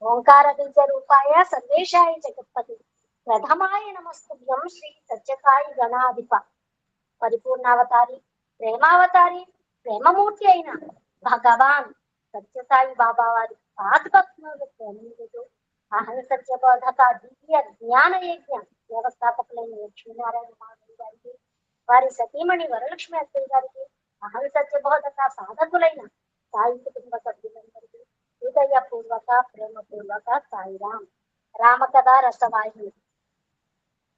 Speaker 3: ఓంకార బీజ రూపాయ సర్వేశాయ జగత్పతి ప్రథమాయ నమస్తుభ్యం శ్రీ సత్యసాయి గణాధిప పరిపూర్ణావతారి ప్రేమావతారి ప్రేమమూర్తి అయిన భగవాన్ సత్యసాయి బాబా వారి పాదపద్మములకు ప్రేమించుతూ అహం సత్యబోధక దివ్య జ్ఞాన యజ్ఞ వ్యవస్థాపకులైన లక్ష్మీనారాయణ మహాదేవి గారికి, వారి సతీమణి వరలక్ష్మి అత్తయ్య గారికి, అహం సత్యబోధక సాధకులైన సాయి కుటుంబ సభ్యులందరికీ హృదయపూర్వక ప్రేమపూర్వక సాయిరామ్. రామకథ రసవాహిని.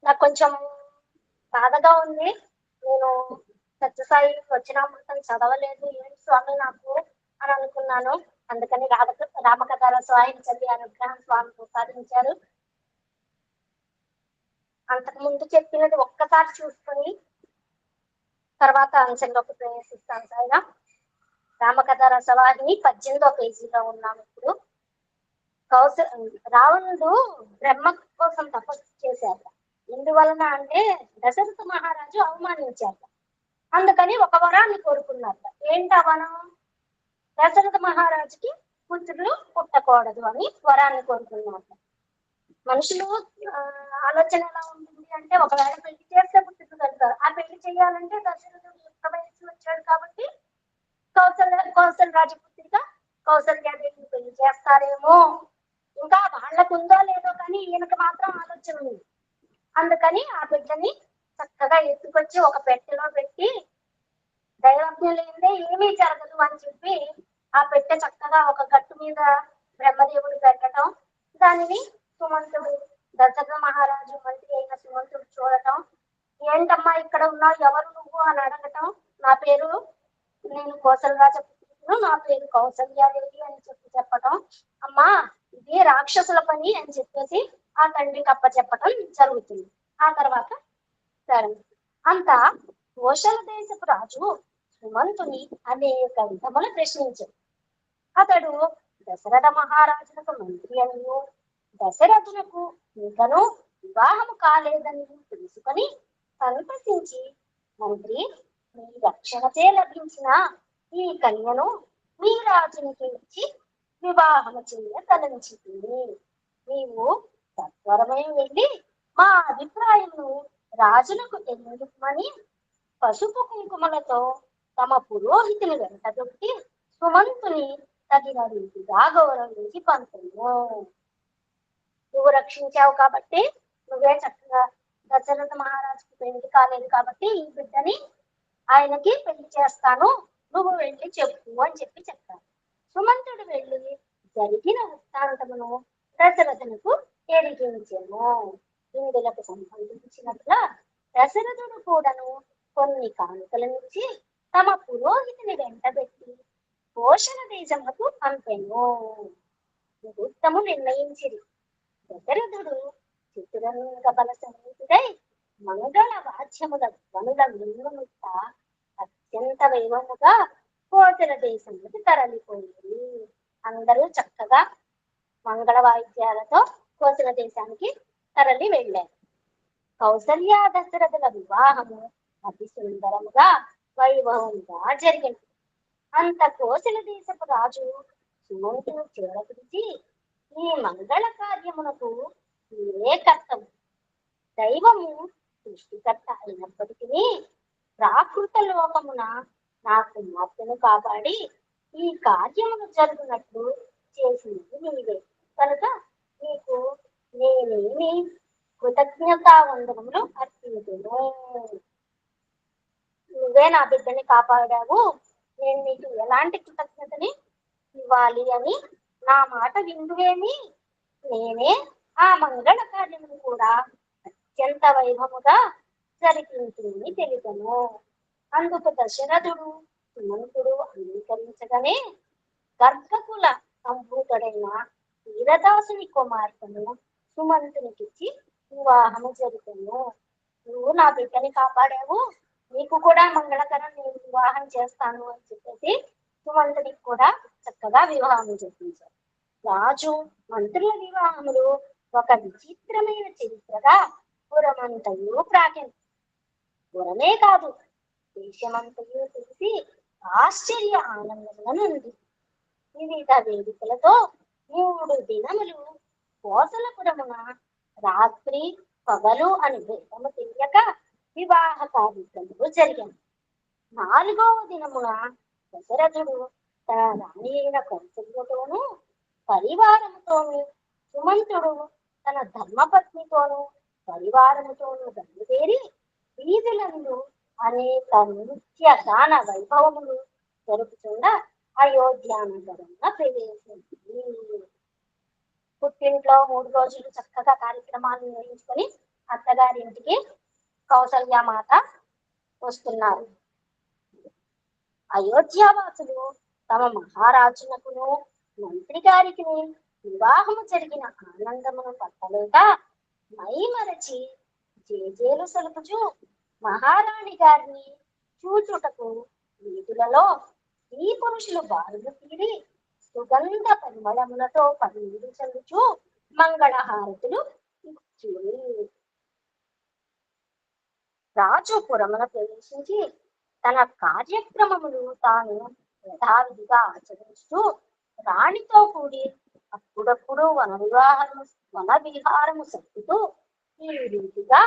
Speaker 3: నాకు కొంచెం బాధగా ఉంది. నేను సత్యసాయి వచ్చినామృతం చదవలేదు, ఏంటి స్వామి నాకు అని అనుకున్నాను. అందుకని రామకథ రసవాహిని చదివి అనుగ్రహం స్వామి ప్రసాదించారు. అంతకు ముందు చెప్పినది ఒక్కసారి చూసుకొని తర్వాత అంశంలోకి ప్రవేశిస్తాను. సాయిగా రామకథ రసవాహిని 18వ పేజీలో ఉన్నాం. ఇప్పుడు రావణుడు బ్రహ్మ కోసం తపస్సు చేశాక ఎందువలన అంటే దశరథ మహారాజు అవమానించాక, అందుకని ఒక వరాన్ని కోరుకున్నారట. ఏంటి వనం? దశరథ మహారాజుకి పుత్రులు పుట్టకూడదు అని వరాన్ని కోరుకున్నారట. మనుషులు ఆలోచన ఎలా ఉంటుంది అంటే ఒకవేళ పెళ్లి చేస్తే పుత్రులు కలుగుతారు. ఆ పెళ్లి చేయాలంటే దశరథుడు యుక్త వయస్సు వచ్చాడు కాబట్టి కౌసల్య రాజపుత్రిక కౌసల్యాదేవిని పెళ్లి చేస్తారేమో, ఇంకా వాళ్ళకు ఉందో లేదో కానీ ఈయనకు మాత్రం ఆలోచన ఉంది. అందుకని ఆ బిడ్డని చక్కగా ఎత్తుకొచ్చి ఒక పెట్టెలో పెట్టి దైవజ్ఞ లేదే ఏమీ జరగదు అని చెప్పి ఆ పెట్టె చక్కగా ఒక గట్టు మీద బ్రహ్మదేవుడు పెట్టడం, దానిని సుమంతుడు దశరథ మహారాజు మంత్రి అయిన సుమంతుడు చూడటం, ఏంటమ్మా ఇక్కడ ఉన్నావు, ఎవరు నువ్వు అని అడగటం, నా పేరు నేను కౌసల్యాదేవిను, నా పేరు కౌసల్యాదేవి అని చెప్పటం, అమ్మా ఇది రాక్షసుల పని అని చెప్పేసి ఆ తండ్రికి అప్పచెప్పటం జరుగుతుంది. ఆ తర్వాత అంతా కోశల దేశపు రాజు సుమంతుని అనేక విధములు ప్రశ్నించాడు. అతడు దశరథ మహారాజులకు మంత్రి అనియు దశరథునకు ఇంకనూ వివాహము కాలేదని తెలుసుకొని సంతసించి, మంత్రి మీ రక్షణచే లభించిన ఈ కన్యను మీ రాజునికి ఇచ్చి వివాహము చేయ తలంచింది. నీవు సత్వరమే వెళ్ళి మా అభిప్రాయము రాజునకు తెలియమని పసుపు కుంకుమలతో తమ పురోహితుని వెంటదొట్టి సుమంతుని తగిన రీతిగా గౌరవించి పంపును. నువ్వు రక్షించావు కాబట్టి, నువ్వే చక్కగా దశరథ మహారాజుకి పెళ్లి కాలేదు కాబట్టి ఈ బిడ్డని ఆయనకి పెళ్లి చేస్తాను, నువ్వు వెళ్ళి చెప్పు అని చెప్పి చెప్తాను. సుమంతుడు వెళ్ళి జరిగిన వృత్తాంతమును దశరథునకు ఎరిగించెను. ఇందులకు సంబంధించినట్ల దశరథుడు కూడాను కొన్ని కానుకలనిచ్చి తమ పురోహితుని వెంటబెట్టి పోషణ దేశములకు పంపెను. ముహూర్తము నిర్ణయించిరి. దశరథుడు చతురంగ బల సమేతుడై మంగళ వాద్యముల ధ్వనుల మిన్నుముట్ట అత్యంత వైభవముగా కోసల దేశములకు తరలిపోయింది. అందరూ చక్కగా మంగళ వాయిద్యాలతో కోసల దేశానికి తరలి వెళ్ళారు. కౌసల్య దశరథుల వివాహము అతి సుందరముగా వైభవంగా జరిగింది. అంత కోసల దేశపు రాజు సుమంతుడు చేరపిలిచి, ఈ మంగళ కార్యమునకు మీరే కర్తవు. దైవము సృష్టికర్త అయినప్పటికీ ప్రాకృత లోకమున నా కుమార్తెను కాపాడి ఈ కార్యమును జరుగునట్లు చేసినది నీవే కనుక నీకు నేనేమి కృతజ్ఞతావందనములు అర్పించును. నువ్వే నా బిడ్డని కాపాడావు, నేను నీకు ఎలాంటి కృతజ్ఞతని ఇవ్వాలి అని నా మాట విందువేమి. నేనే ఆ మంగళ కార్యమును కూడా అత్యంత వైభవముగా జరిపించుని తెలిపను. అందుకు దశరథుడు సుమంతుడు అంగీకరించగానే గర్భకుల సంభూతుడైన వీరదాసుని కుమార్తెను సుమంతునికిచ్చి వివాహము జరిపాను. నువ్వు నా బిడ్డని కాపాడావు, నీకు కూడా మంగళకరం నేను వివాహం చేస్తాను అని చెప్పేసి సుమంతుడికి కూడా చక్కగా వివాహం జరిపించారు. రాజు మంత్రుల వివాహములు ఒక విచిత్రమైన చరిత్రగా పురమంతయు ప్రాకింది. పురమే కాదు, దేశమంతయు తెలిసి ఆశ్చర్య ఆనందములనుంది. వివిధ వేదికలతో 3 దినములు కోసలపురమున రాత్రి పగలు అని భేదము తెలియక వివాహ కార్యక్రమాలు జరిగాయి. 4వ దినమున దశరథుడు తన రాణి అయిన కౌసల్యతోనూ పరివారముతోనూ, సుమంతుడు తన ధర్మపత్నితోనూ పరివారముతోనూ బయలుదేరి వీధులందు అనేక నృత్య గాన వైభవములు జరుపుతున్న అయోధ్యానగరంలో ప్రవేశించింది. పుట్టింట్లో 3 రోజులు చక్కగా కార్యక్రమాలు నిర్వహించుకొని అత్తగారింటికి కౌసల్యమాత వస్తున్నారు. అయోధ్యావాసులు తమ మహారాజునకును మంత్రి గారికి వివాహము జరిగిన ఆనందమును పట్టలేక మైమరచి జేజేలు సలుపుచు మహారాణి గారిని చూచుటకు వీధులలో ఈ పురుషులు బారులు తీరి సుగంధ పరిమళములతో పన్నీరు చల్లుచు మంగళహారతులు ఇచ్చుని. రాజు పురమున ప్రవేశించి తన కార్యక్రమములు తాను యథావిధిగా ఆచరిస్తూ రాణితో కూడి అప్పుడప్పుడు వన విహారము సర్దుతూ ఈ రీతిగా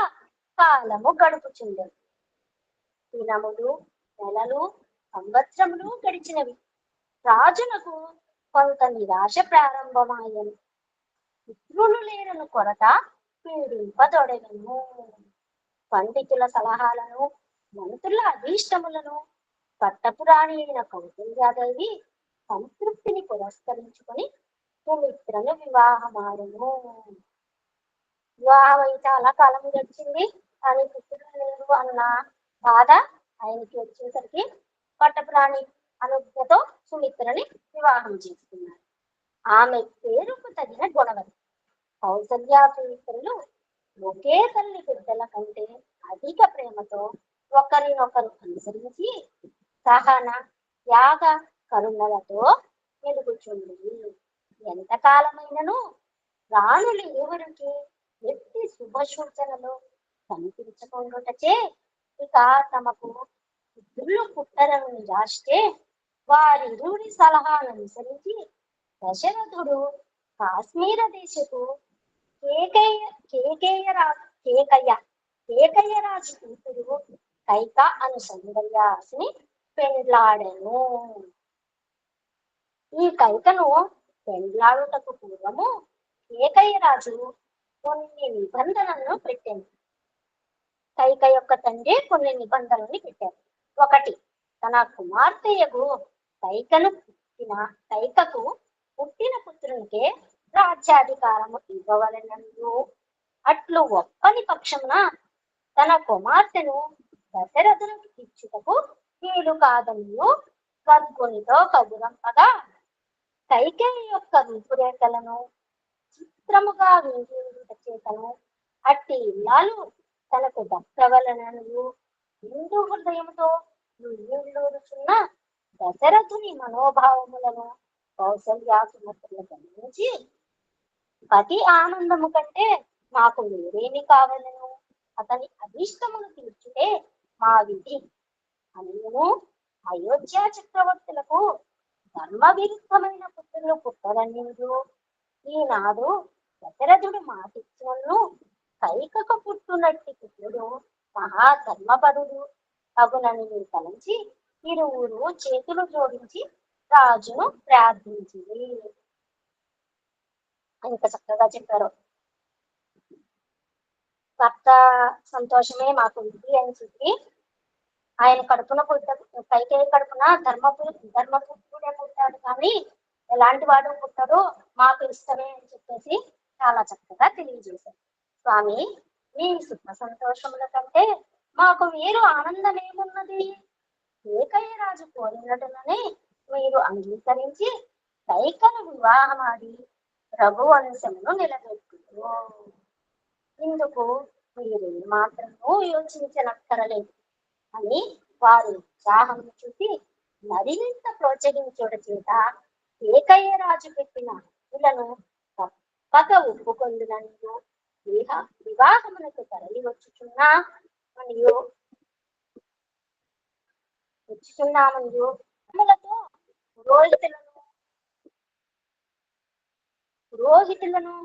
Speaker 3: కాలము గడుపుచుండెను. దినములు, నెలలు, సంవత్సరములు గడిచినవి. రాజునకు కొంత నిరాశ ప్రారంభమాయను. పుత్రులు లేరను కొరత పీడింపదొడగను. పండితుల సలహాలను, మంత్రుల అభీష్టములను పట్టపురాణి అయిన కౌసల్యాదేవి సంతృప్తిని పురస్కరించుకొని సుమిత్రను వివాహమాడెను. వివాహం అయి చాలా కాలం గడిచింది, కానీ పుత్రులు లేరు అన్న బాధ ఆయనకి వచ్చేసరికి పట్టపురాణి అనుజ్ఞతో సుమిత్రని వివాహం చేసుకున్నారు. ఆమె పేరుకు తగిన గుణవతి. కౌసల్య సుమిత్రులు ఒకే తల్లి బిడ్డల కంటే అధిక ప్రేమతో ఒకరినొకరు అనుసరించి సహన, త్యాగ, కరుణలతో వెలుగుచుంది. ఎంతకాలమైనను రాణులు ఇరువురికి ఎట్టి శుభ సూచనలు కనిపించకుండాటచే ఇక తమకు పుత్రులు పుట్టరను నిరాశే వారిరువురి సలహాను అనుసరించి దశరథుడు కాశ్మీర దేశపు కేకయ్య రాజు కూతురు కైక అను సౌందర్యాసిని పెండ్లాడెను. ఈ కైకను పెండ్లాడుటకు పూర్వము కేకయ్య రాజు కొన్ని నిబంధనలను పెట్టాను. కైక యొక్క తండ్రి కొన్ని నిబంధనల్ని పెట్టారు. 1, తన కుమార్తెయగు కైకకు పుట్టిన పుత్రునికే రాజ్యాధికారము ఇవ్వవలెననియు అట్లు ఒప్పని పక్షమున తన కుమార్తెను దశరథునికి ఇచ్చుటకు వీలు కాదనియు గర్భునితో కబురంపగా కైకేయి యొక్క రూపురేఖలను చిత్రముగా వినియోగించుట చేతను అట్టి ఇల్లాలు తనకు దక్కవలననియు హిందూ హృదయముతో నుయ్యుళ్ళూరుచున్న దశరథుని మనోభావములను కౌసల్యాసుమతులు గమనించి పతి ఆనందము కంటే మాకు వేరేమి కావలను, అతని అభిష్టమును తీర్చుటే మా విధి అనియును అయోధ్య చక్రవర్తులకు ధర్మ విరుద్ధమైన పుత్రులు పుట్టరనియు ఈనాడు దశరథుడు మాటిచ్చును కైకకు పుట్టునట్టి పుత్రుడు మహాధర్మపరుడు అగునని తలంచి ఇరువురు చేతులు జోడించి రాజును ప్రార్థించింది. ఇంత చక్కగా చెప్పారు. భర్త సంతోషమే మాకు ఇది అని చెప్పి ఆయన కడుపున కైకేయి కడుపున ధర్మపుత్రుడే పుట్టాడు, కానీ ఎలాంటి వాడు పుట్టాడో మాకు ఇష్టమే అని చెప్పేసి చాలా చక్కగా తెలియజేశారు. స్వామి, మీ సుఖ సంతోషముల కంటే మాకు మీరు ఆనందమేమున్నది? ఏకయ్య రాజు కోరినట్టుననే మీరు అంగీకరించి కైకను వివాహమాడి రఘువంశమును నిలబెట్టురు. ఇందుకు మీరు మాత్రము యోచించనక్కరలేదు అని వారు ఉత్సాహం చూసి మరింత ప్రోత్సహించుట చేత ఏకయ్య రాజు పెట్టిన హక్కులను తప్పక ఒప్పుకొందుననియు వివాహమునకు తరలి వచ్చుచున్నామనియు పురోహితులను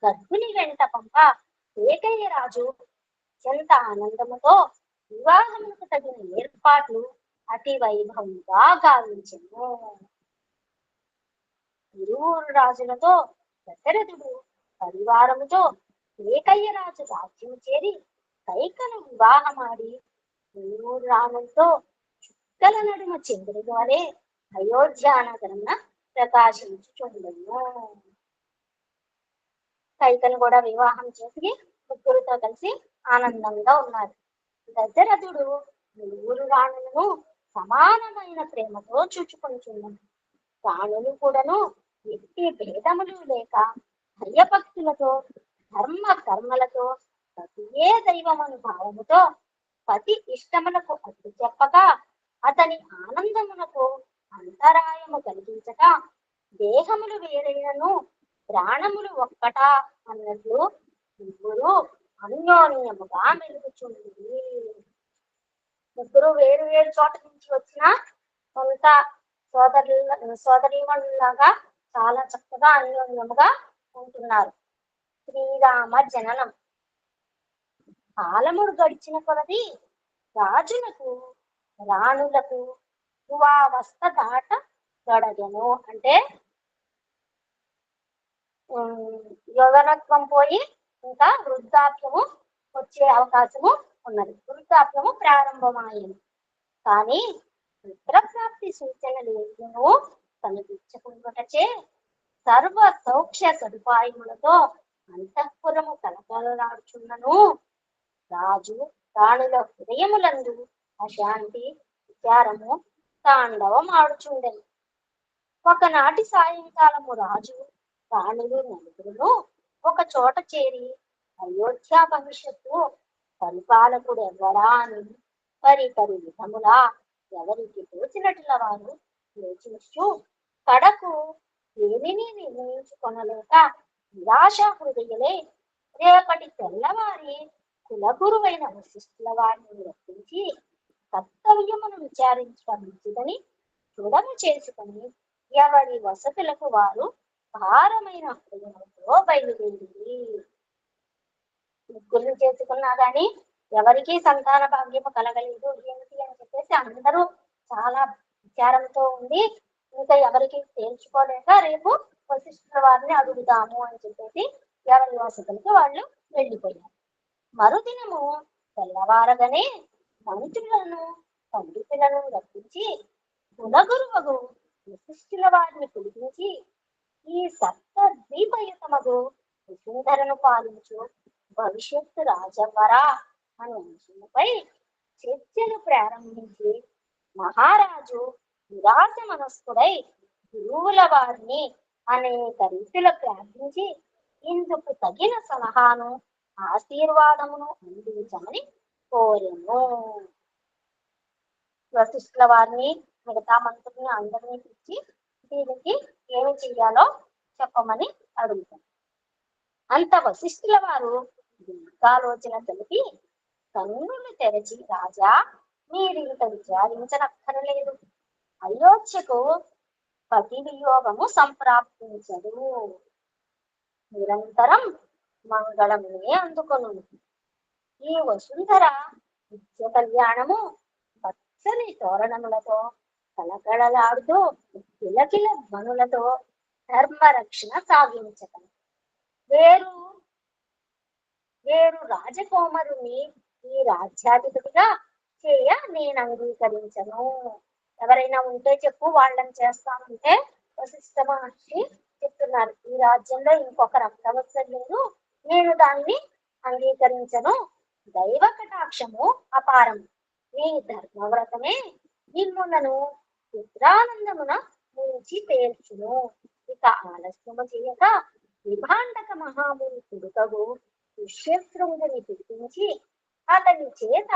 Speaker 3: గర్భిణి వెంట పంప ఏకయ్య రాజు ఎంత ఆనందముతో వివాహమునకు తగిన ఏర్పాట్లు అతి వైభవంగా గావించెను. ఇరువురు రాజులతో దశరథుడు పరివారముతో ఏకయ్య రాజు రాజ్యం చేరి కైకను వివాహమాడి ఇరువురు రాములతో చుక్కల నడుమ చంద్రుడి వలె అయోధ్య నగరమున ప్రకాశించుచుండెను. కైకను కూడా వివాహం చేసి ముగ్గురితో కలిసి ఆనందంగా ఉన్నారు. దశరథుడు ఇరువురు రాణులను సమానమైన ప్రేమతో చూచుకుంటున్నాడు. రాణులు కూడాను ఎట్టి భేదములు లేక భయభక్తులతో ధర్మ కర్మలతో పతియే దైవమను భావముతో పతి ఇష్టములకు అడ్డు చెప్పక అతని ఆనందమునకు అంతరాయము కలిగించక దేహములు వేరైనను ప్రాణములు ఒక్కటా అన్నట్లు ముగ్గురు అన్యోన్యముగా మెలుగుచుంది. ముగ్గురు వేరు వేరు చోట నుంచి వచ్చిన కొంత సోదరీమణులాగా చాలా చక్కగా అన్యోన్యముగా ఉంటున్నారు. శ్రీరామ జననం కాలముడు గడిచిన కొలది రాజులకు రాణులకు యువావస్థ దాట గడగను, అంటే యౌవనత్వం పోయి ఇంకా వృద్ధాప్యము వచ్చే అవకాశము ఉన్నది. వృద్ధాప్యము ప్రారంభమైంది, కానీ పుత్రప్రాప్తి సూచనలు కనిపించకుండాటచే సర్వ సౌఖ్య సదుపాయములతో అంతఃపురము కలకలలాడుచున్నను రాజు రాణుల హృదయములందు అశాంతి విచారము తాండవం ఆడుచుండెను. ఒకనాటి సాయంకాలము రాజు రాణులు నలుగురును ఒక చోట చేరి అయోధ్య భవిష్యత్తు పరిపాలకుడు ఎవరా అని పరిపరి విధములా ఎవరికి తోచినట్ల వారు యోచించు కడకు ఏమిని నిర్ణయించుకొనలేక నిరాశ హృదయులే రేపటి తెల్లవారి కులగురువైన వశిష్ఠుల వారిని రప్పించి కర్తవ్యమును విచారించడం మంచిదని దృఢము చేసుకొని ఎవరి వసతులకు వారు భారమైన హృదయంతో బయలుదేరింది. ముగ్గురిని చేసుకున్నా గాని ఎవరికి సంతాన భాగ్యము కలగలేదు ఏమిటి అని చెప్పేసి అందరూ చాలా విచారంతో ఉండి ఇంకా ఎవరికి తేల్చుకోలేక రేపు వశిష్ఠుల వారిని అడుగుదాము అని చెప్పేసి ఎవరి వసతులకి వాళ్ళు వెళ్ళిపోయారు. మరుదినము తెల్లవారగానే మంత్రులను పండితులను రప్పించి కులగురువగు వశిష్ఠుల వారిని పిలిపించి ఈ సప్త ద్వీపయుతమగు వసుంధరను పాలించు భవిష్యత్తు రాజవరా అనే అంశంపై చర్చలు ప్రారంభించి మహారాజు నిరాశ మనస్కుడై గురువుల వారిని అనేక రీతిలో ప్రార్థించి ఇందుకు తగిన సలహాను ఆశీర్వాదమును అందించమని కోరెను. వశిష్ఠుల వారిని మిగతా మంత్రుల్ని అందరినీ పిలిచి దీనికి ఏమి చెయ్యాలో చెప్పమని అడుగుతాను. అంత వశిష్ఠుల వారు దీర్ఘాలోచన తెలిపి కన్నులు తెరచి, రాజా, మీరింత విచారించనక్కరలేదు. అయోధ్యకు పతి వియోగము సంప్రాప్తించదు. నిరంతరం మంగళమునే అందుకొను. ఈ వసుంధర నిత్య కళ్యాణము పచ్చని తోరణములతో కలకళలాడుతూ కిలకిల ధ్వనులతో ధర్మరక్షణ సాగించటం. వేరు వేరు రాజకుమారుని ఈ రాజ్యాధిపతిగా చేయ నేను అంగీకరించను. ఎవరైనా ఉంటే చెప్పు, వాళ్ళని చేస్తానంటే వశిష్ఠ మహర్షి చెప్తున్నారు, ఈ రాజ్యంలో ఇంకొకరు అక్కవసరం లేదు, నేను దాన్ని అంగీకరించను. దైవ కటాక్షము అపారం. ఈ ధర్మవ్రతమే నిన్నులను పుత్రానందమున ముంచి తేల్చును. ఇక ఆలస్యము చేయక విభాండక మహాముని కొడుకగు ఋష్యశృంగుని పిలిపించి అతని చేత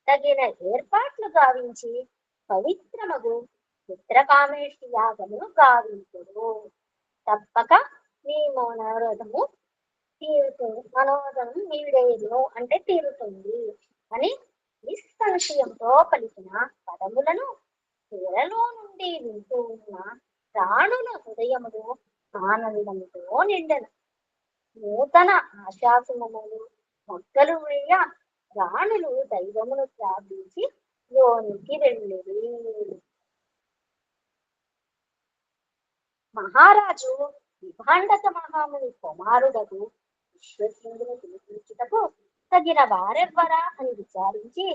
Speaker 3: తగిన ఏర్పాట్లు గావించి పవిత్రమగు పుత్రకామేష్టి యాగమును గావించుడు. తప్పక నీ మనోరథము మనోరథం నీడేను అంటే తీరుతుంది అని నిస్సంశయంతో పలికిన పదములను తెరలో నుండి వింటూ ఉన్న రాణుల హృదయములు ఆనందముతో నిండెను. నూతన ఆశాసుమములు మొగ్గలు వేయ రాణులు దైవమును ప్రార్థించి లోనికి వెళ్ళిరి. మహారాజు విభాండక మహాముని కుమారుడకు విశ్వసింగుని పిలిపించుటకు తగిన వారెవ్వరా అని విచారించి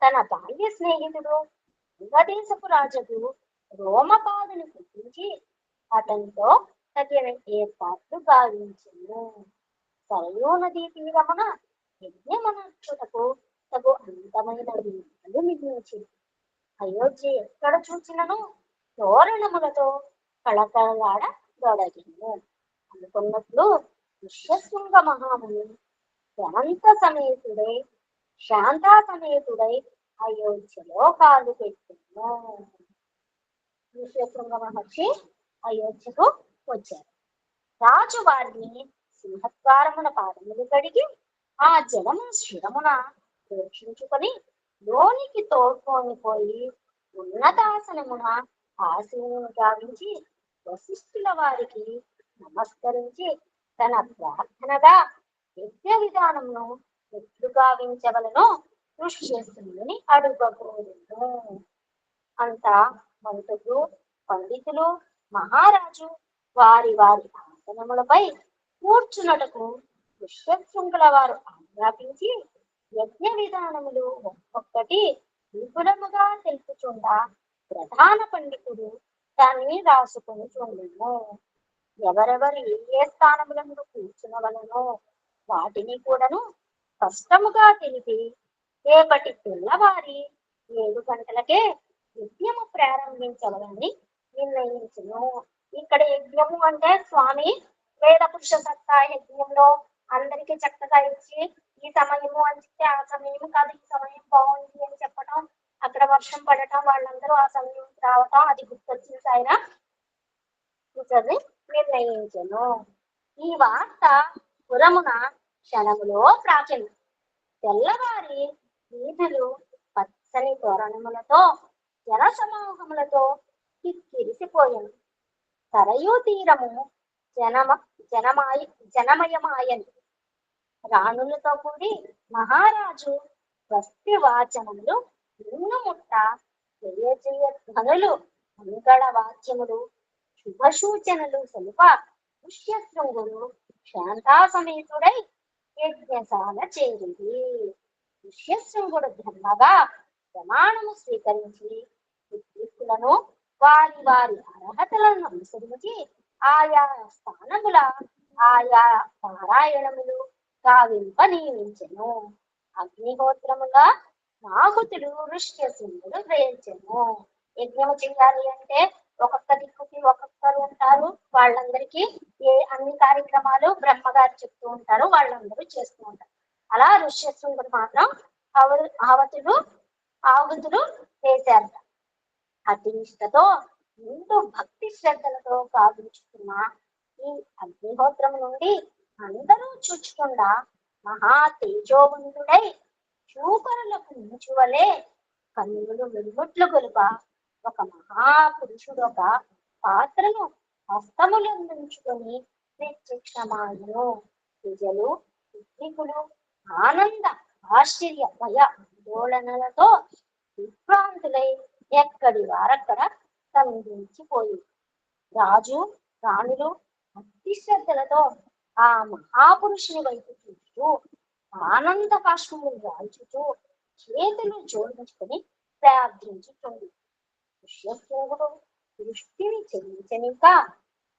Speaker 3: తన బాల్య స్నేహితుడు అంగదేశపు రాజుకు రోమపాదుని పిలిపించి అతనితో తగిన ఏర్పాట్లు గావించెను. సరయూ నదీ తీరమున యజ్ఞమనర్చుటకు తగు అందమైన వీధులు నిర్మించింది. అయోధ్య ఎక్కడ చూచినను తోరణములతో కళకళలాడ దొడగిను. అనుకున్నట్లు విశ్వశృంగ మహాముని శాంతా సమేతుడై అయోధ్యలో కాలు పెట్టిను. విశ్వశృంగ మహర్షి అయోధ్యకు వచ్చారు. రాజు వారిని సింహద్వారమున పాదములు కడిగి ఆ జలము శిరమున ప్రేక్షించుకొని లోనికి తోడ్కొని పోయి ఉన్నతాసనమున ఆశీనును గావించి వశిష్ఠుల వారికి నమస్కరించి తన ప్రార్థనగా యజ్ఞ విధానమును ఎట్లు గావించవలనో ఋష్యశృంగుని అడుగకూడదు. అంతా మంత్రులు, పండితులు, మహారాజు వారి వారి ఆసనములపై కూర్చున్నటకు ఋష్యశృంగుల వారు ఆజ్ఞాపించి యజ్ఞ విధానములు ఒక్కొక్కటి విపులముగా తెలుపుచుండా ప్రధాన పండితుడు దాన్ని రాసుకొని చూడము. ఎవరెవరు ఏ స్థానములను కూర్చునవలనో వాటిని కూడాను స్పష్టముగా తెలిపి రేపటి తెల్లవారి 7 గంటలకే యజ్ఞము ప్రారంభించవాలని నిర్ణయించును. ఇక్కడ యజ్ఞము అంటే స్వామి వేద పురుష సత్తా యజ్ఞంలో అందరికి చక్కగా ఇచ్చి ఈ సమయము అని చెప్తే ఆ సమయము కాదు, ఈ సమయం బాగుంది అని చెప్పటం, అక్కడ వర్షం పడటం, వాళ్ళందరూ ఆ సమయం రావటం, అది గుర్తొచ్చింది ఆయన నిర్ణయించను. ఈ వార్త పురమున క్షణములో ప్రాచెను. తెల్లవారి వీధులు పచ్చని తోరణములతో జన సమూహములతో కిక్కిరిసిపోయాను. సరయూ తీరము జనమయమాయను. రాణులతో కూడి మహారాజు స్వస్తి వాచనములు నిన్నుముట్ట జయ ధ్వనులు మంగళ వాక్యములు శుభ సూచనలు సలుప ఋష్యశృంగుడు శాంతా సమేతుడై యజ్ఞశాల చేరింది. ఋష్యశృంగుడు ధర్మగా ప్రమాణము స్వీకరించి ఉద్యోగులను వారి వారి అర్హతలను అనుసరించి ఆయా స్థానముల ఆయా పారాయణములు గావింప నియమించెను. అగ్నిహోత్రముగా నాహుతులు ఋష్యశృంగులు వేయించెను. యజ్ఞము చేయాలి అంటే ఒక్కొక్క దిక్కుకి ఒక్కొక్కరు ఉంటారు. వాళ్ళందరికీ అన్ని కార్యక్రమాలు బ్రహ్మగారు చెప్తూ ఉంటారు, వాళ్ళందరూ చేస్తూ ఉంటారు. అలా ఋష్యశృంగుడు మాత్రం ఆహుతులు వేశారట. అతి నిష్టతో ఎంతో భక్తి శ్రద్ధలతో గావించుకున్న ఈ అగ్నిహోత్రం నుండి అందరూ చూచకుండా మహా తేజోవంతుడై చూపరులకు మించువలే కన్నులు వెలుగుట్లు గొలుప ఒక మహాపురుషుడు ఒక పాత్రను హస్తములందుంచుకొని ప్రత్యక్షమాయను. ప్రజలు పుత్రికులు ఆనంద ఆశ్చర్య భయ ఆందోళనలతో విభ్రాంతులై ఎక్కడి వారక్కడ స్తంభించిపోయి రాజు రాణులు భక్తి శ్రద్ధలతో ఆ మహాపురుషుని వైపు చూస్తూ ఆనంద బాష్పములు రాల్చుతూ చేతులు జోడించుకొని ప్రార్థించుతుంది. ఋష్యశృంగుడు దృష్టిని చెల్లించనిక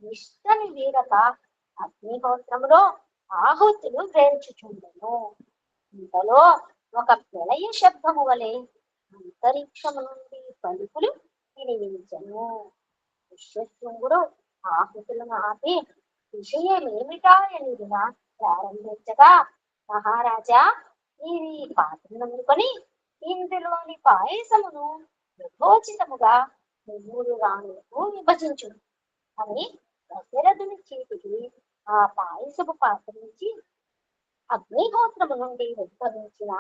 Speaker 3: నిష్టని వీరక అగ్నిహోత్రములో ఆహుతులు వేల్చుచుండెను. ఇంతలో ఒక ప్రళయ శబ్దము వలె అంతరిక్షము నుండి పలుకులు వినిపించెను. ఋష్యశృంగుడు ఆహుతులను ఆపి విషయమేమిటాయని ప్రారంభించగా, మహారాజా, ఇది పాత్రను అందుకొని ఇందులోని పాయసమును యథోచితముగా 3 రాణులకు విభజించు అని దశరథుని చేతికి ఆ పాయసపు పాత్ర నుంచి అగ్నిహోత్రము నుండి ఉద్భవించిన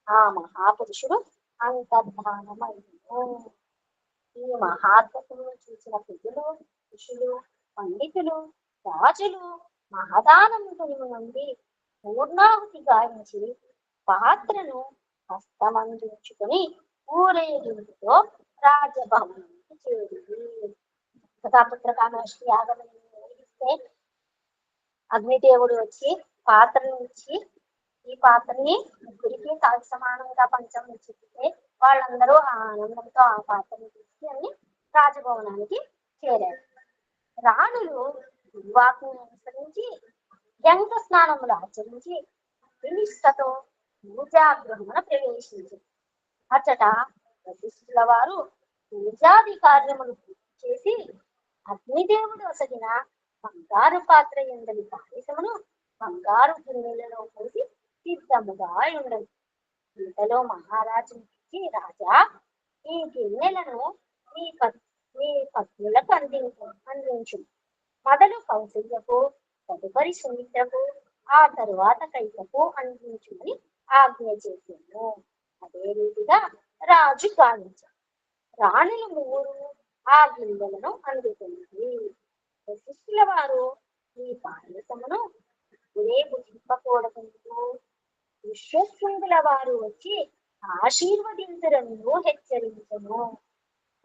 Speaker 3: ఆ మహాపురుషుడు అంతర్ధానమైను. ఈ మహాత్మను చూసిన ప్రజలు, ఋషులు, పండితులు, రాజులు మహదానందుని నుండి పూర్ణాహుతి గావించి పాత్రను హస్తమందించుకుని ఊరేగింపుతో రాజభవనానికి చేరింది. కథాపుత్రకామేష్టి యాగమని ఊహిస్తే అగ్నిదేవుడు వచ్చి పాత్రను ఇచ్చి ఈ పాత్రని ముగ్గురికి కాలి సమానంగా పంచమని చెప్తే వాళ్ళందరూ ఆ ఆనందంతో ఆ పాత్రను తీసుకొని రాజభవనానికి చేరారు. రాణులు దుర్వాకుని అనుసరించి యంత్ర స్నానములు ఆచరించి నిష్ఠతో పూజాగృహమున ప్రవేశించారు. అచ్చట వశిష్ఠుల వారు పూజాది కార్యములు పూర్తి చేసి అగ్నిదేవుడు అసగిన బంగారు పాత్ర ఎందలి పాయసమును బంగారు గిన్నెలలో పోసి సిద్ధముగా ఉండదు. ఇంతలో మహారాజు రాజా, ఈ గిన్నెలను మీ పత్నులకు అందించు. మొదలు కౌసల్యకు, తదుపరి సుమిత్రకు, ఆ తరువాత కైకకు అందించుమని ఆజ్ఞ చేశాను. అదే రీతిగా రాజు గావించారు. రాణులు 3 ఆ గిన్నెలను అందుకున్నది. వశిష్ఠుల వారు ఈ పాయసమును ఇప్పుడే భుజింపకూడదు, విశ్వశృంగుల వారు వచ్చి ఆశీర్వదించరను హెచ్చరించను.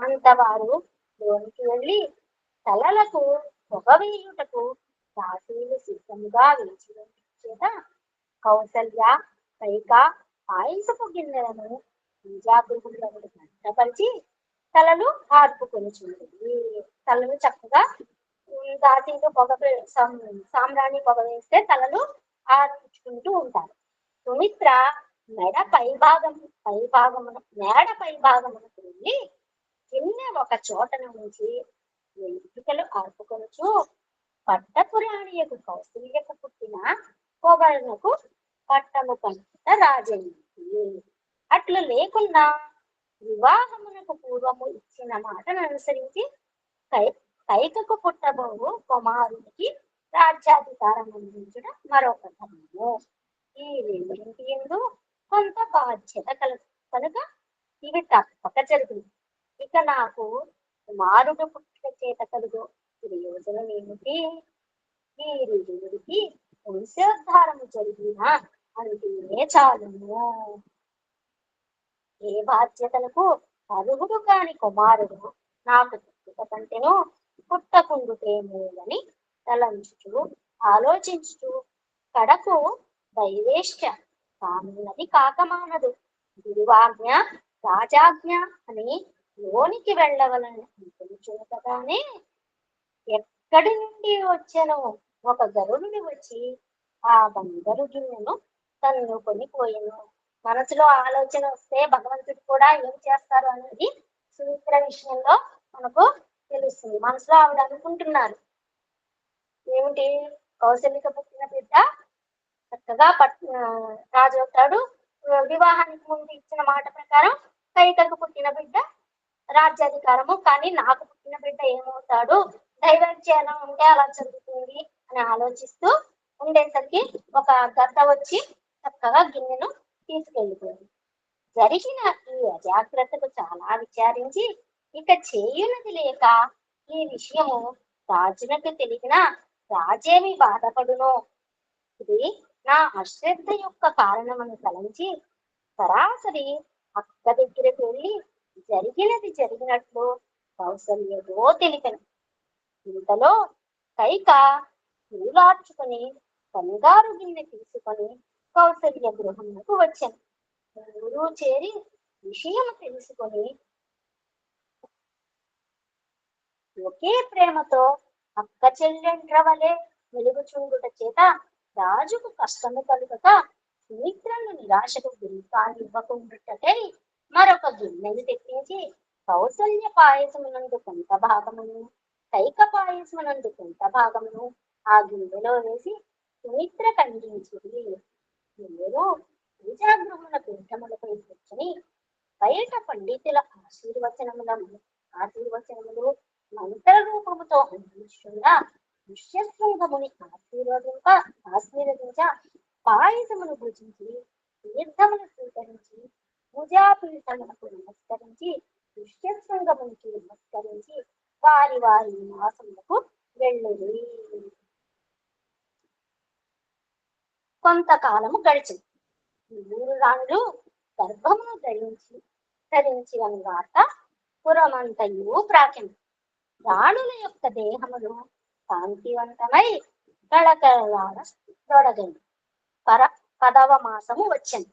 Speaker 3: అంతవారు లోనికి వెళ్ళి తలలకు పొగవేయుటకు దాసీలు సిద్ధముగా వేచి చేత కౌసల్య, కైక పాయసపు గిన్నెలను పూజాగృహంలో భద్రపరిచి తలలు ఆర్పుకొని చూడండి. తలలు చక్కగా దాసీలు సామ్రాణి పొగ వేస్తే తలలు ఆర్పుకుంటూ ఉంటారు. సుమిత్ర మేడ పై భాగమునకు వెళ్ళి చిన్న ఒక చోటన నుంచి వెంట్రుకలు ఆర్పుకొనుచు పట్టపురాణియకు కౌసల్యకు పుట్టిన కోవలనకు పట్టము పంట రాజైంది. అట్లు లేకుండా వివాహమునకు పూర్వము ఇచ్చిన మాటను అనుసరించి కైకకు పుట్టబోవు కుమారునికి రాజ్యాధికారం అందించడం మరొక ధర్మము. ఈ రెండింటి యందు కొంత బాధ్యత కనుక ఇవి తప్పక జరుగుతుంది. ఇక నాకు కుమారుడు పుట్టుక చేత కలుగు ప్రయోజనం ఏమిటి? ఈ రుజువుడికి వంశోద్ధారము జరిగిన అంటేనే చాలును. ఏ బాధ్యతలకు అర్హుడు కాని కుమారుడు నాకు పుట్టుక కంటేనో పుట్టకుండుతేమోలని తలంచుచు ఆలోచించుచు కడకు దైవేష్ట కానున్నది కాకమానదు. గురువాజ్ఞ రాజాజ్ఞ అని లోనికి వెళ్ళవలని అనుకుంటున్నగానే ఎక్కడి నుండి వచ్చాను ఒక గరుడుని వచ్చి ఆ బంగారు గిన్నెను తన్నుకొని పోయాను. మనసులో ఆలోచన వస్తే భగవంతుడు కూడా ఏం చేస్తారు అనేది సుమిత్ర విషయంలో మనకు తెలుస్తుంది. మనసులో ఆవిడ అనుకుంటున్నారు ఏమిటి, కౌశల్యకు పుట్టిన బిడ్డ చక్కగా రాజు అవుతాడు. వివాహానికి ముందు ఇచ్చిన మాట ప్రకారం కైకకు పుట్టిన బిడ్డ రాజ్యాధికారము, కానీ నాకు పుట్టిన బిడ్డ ఏమవుతాడు, దైవాధ్యయనం ఉంటే అలా జరుగుతుంది అని ఆలోచిస్తూ ఉండేసరికి ఒక గద్ద వచ్చి చక్కగా గిన్నెను తీసుకెళ్ళిపోయింది. జరిగిన ఈ అజాగ్రత్తకు చాలా విచారించి ఇక చేయునది లేక ఈ విషయము రాజునకు తెలిసిన రాజేమి బాధపడునో, ఇది నా అశ్రద్ధ యొక్క కారణమని తలంచి సరాసరి అక్క దగ్గరకు వెళ్ళి జరిగినది జరిగినట్లు కౌసల్యతో తెలిపెను. ఇంతలో కైక పూలార్చుకొని బంగారు గిన్నె తీసుకొని కౌసల్య గృహమునకు వచ్చాను. ఊరు చేరి విషయం తెలుసుకొని ఒకే ప్రేమతో అక్క చెల్లెండ్ర వలె వెలుగుచుండుట చేత రాజుకు కష్టము కలుగక సుమిత్రను నిరాశకు గురి కానివ్వకుండుటకై మరొక గిన్నెను తెప్పించి కౌసల్య పాయసమునందు కొంత భాగమును, కైక పాయసమునందు కొంత భాగమును ఆ గిన్నెలో వేసి సుమిత్ర ఖండించింది. మీరు పూజాగృహముల పీఠములపై కూర్చొని బయట పండితుల ఆశీర్వచనములు మంత్ర రూపముతో అందించుగా ఋష్యశృంగముని ఆశీర్వదించ పాయసమును భుజించి తీర్థమును స్వీకరించి పూజాపీఠములకు నమస్కరించి ఋష్యశృంగమునికి నమస్కరించి వారి వారి నివాసములకు వెళ్ళిరి. కొంతకాలము గడిచింది. ఊరు రాణులు గర్భమును ధరించిన వార్త పురమంతయు ప్రాకింది. రాణుల యొక్క దేహములు కాంతివంతమై కళకళలాడతొడగింది. పదవ మాసము వచ్చింది.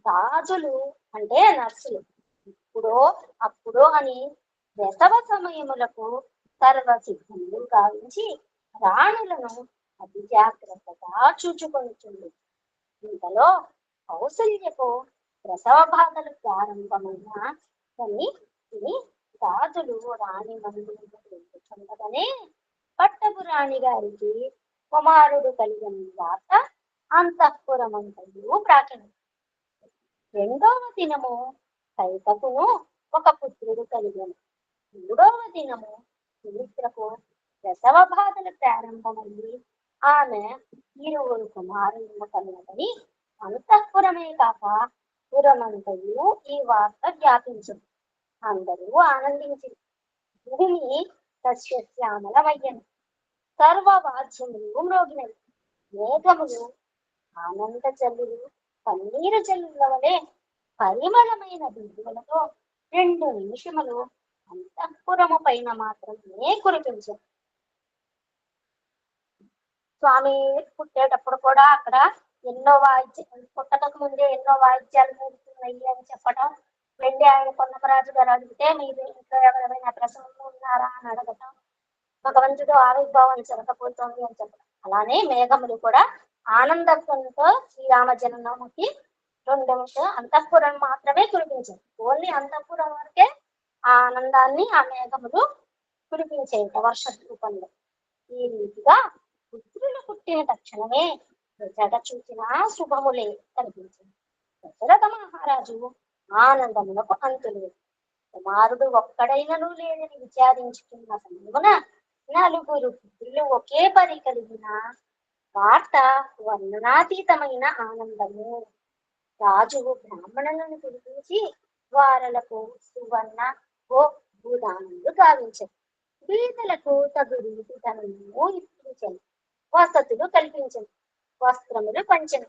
Speaker 3: రాజులు అంటే నర్సులు ఇప్పుడో అప్పుడో అని ప్రసవ సమయములకు సర్వసిద్ధములు గావించి రాణులను అతి జాగ్రత్తగా చూచుకొనుచుంది. ఇంతలో కౌసల్యకు ప్రసవ బాధలు ప్రారంభమైన రాజులు రాణి మందుండగానే పట్టపు రాణి గారికి కుమారుడు కలిగిన వార్త అంతఃపురమంతయు ప్రాకింది. రెండవ దినము కైకకును ఒక పుత్రుడు కలిగను. మూడవ దినము సుమిత్రకు ప్రసవ బాధలు ప్రారంభమయ్యి ఆమె ఇరువురు కుమారులను కన్నదని అంతఃపురమే కాక పురమంతయు ఈ వార్త జ్ఞాపించింది. అందరూ ఆనందించి భూమి సస్యశ్యామలమయ్యను. సర్వవాద్యములు మ్రోగినవి. మేఘములు ఆనంద జల్లులు పన్నీరు జల్లుల వలె పరిమళమైన బిందువులతో 2 నిమిషములు అంతఃపురము పైన మాత్రమే కురిపించారు. స్వామి పుట్టేటప్పుడు కూడా అక్కడ ఎన్నో పుట్టకకు ముందే ఎన్నో వాయిద్యాలు మూడుతున్నాయి అని చెప్పటం, వెళ్ళి ఆయన పొన్నమరాజు గారు అడిగితే మీరు ఇంట్లో ఎవరైనా ప్రసవంలో ఉన్నారా అని అడగటం, భగవంతుడు ఆవిర్భావం జరగబోతోంది అని చెప్పడం. అలానే మేఘములు కూడా ఆనందంతో శ్రీరామ జననామకి 2 నిమిషాలు అంతఃపురం మాత్రమే కురిపించారు. ఓన్లీ అంతఃపురం వరకే ఆ ఆనందాన్ని ఆ మేఘములు కురిపించేట వర్ష రూపంలో. ఈ రీతిగా పుత్రులు పుట్టిన తక్షణమే ప్రజట చూసిన శుభములే కనిపించింది. దశరథ మహారాజు ఆనందములకు అంతులేదు. కుమారుడు ఒక్కడైనను లేదని విచారించుకున్న సమయమున 4 పుత్రులు ఒకే పరి కలిగిన వార్త వర్ణనాతీతమైన ఆనందము. రాజు బ్రాహ్మణులను పిలిపించి వారలకు సువర్ణ భూదానములు గావించారు. బీదలకు తగు రీతి ధనము ఇప్పించను. వసతులు కల్పించను. వస్త్రములు పంచను.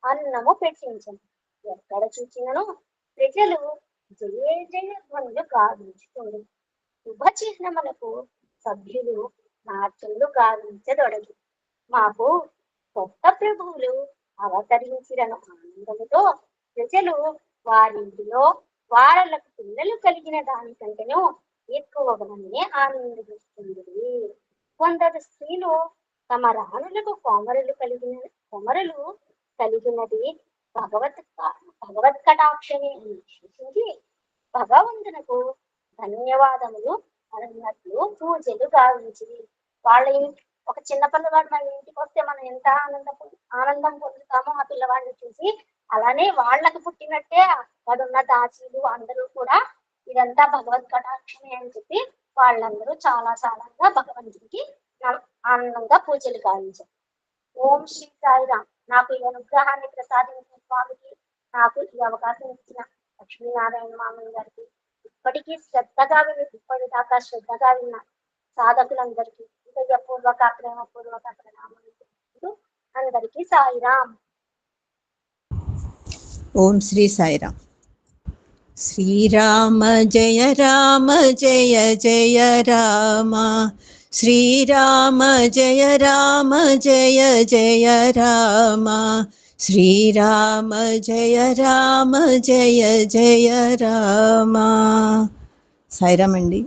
Speaker 3: అన్నము పెట్టించను. ఎక్కడ చూచినను ప్రజలు జయ జయ ధ్వనులు గావించుతుంది. శుభ చిహ్నములకు సభ్యులు నాట్యములు గావించదొడగి మాకు కొత్త ప్రభువులు అవతరించిన ఆనందముతో ప్రజలు వారింటిలో వారలకు పిల్లలు కలిగిన దానికంటేనూ ఎక్కువగానే ఆనందిస్తుంది. కొందరు స్త్రీలు తమ రాణులకు కొమరులు కలిగినది భగవత్ కటాక్షమే అని విశ్వసించి భగవంతునకు ధన్యవాదములు అన్నట్లు పూజలు గావించి వాళ్ళ ఒక చిన్న పిల్లవాడు మన ఇంటికి వస్తే మనం ఎంత ఆనందం పొందుతామో ఆ పిల్లవాడిని చూసి, అలానే వాళ్ళకు పుట్టినట్టే అక్కడున్న దాసీలు అందరూ కూడా ఇదంతా భగవత్ కటాక్షమే అని చెప్పి వాళ్ళందరూ చాలా భగవంతుడికి ఆనందంగా పూజలు గావించారు. ఓం శ్రీ సాయిరామ్. నాకు ఈ అనుగ్రహాన్ని ప్రసాదించిన స్వామికి, నాకు ఈ అవకాశం ఇచ్చిన లక్ష్మీనారాయణ మామయ్య గారికి, ఇప్పటిదాకా శ్రద్ధగా విన్న సాధకులందరికీ హృదయపూర్వక ప్రేమపూర్వక ప్రణామాలు. అందరికీ సాయిరామ్.
Speaker 4: ఓం శ్రీ సాయిరామ్. శ్రీరామ జయ రామ జయ జయ రామ, శ్రీరామ జయ రామ జయ జయ రామ, శ్రీరామ జయ రామ జయ జయ రామ. సాయిరామ్ అండి.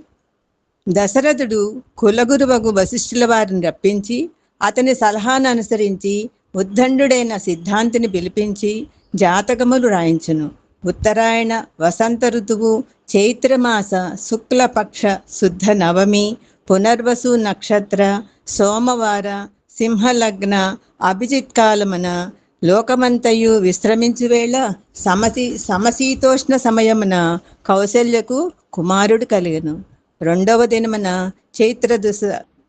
Speaker 4: దశరథుడు కులగురువగు వశిష్ఠుల వారిని రప్పించి అతని సలహాను అనుసరించి ఉద్దండుడైన సిద్ధాంతిని పిలిపించి జాతకములు రాయించును. ఉత్తరాయణ వసంత ఋతువు చైత్రమాస శుక్లపక్ష శుద్ధ నవమి పునర్వసు నక్షత్ర సోమవార సింహలగ్న అభిజిత్ కాలమున లోకమంతయు విశ్రమించు వేళ సమశీతోష్ణ సమయమున కౌశల్యకు కుమారుడు కలిగను. రెండవ దినమున చైత్ర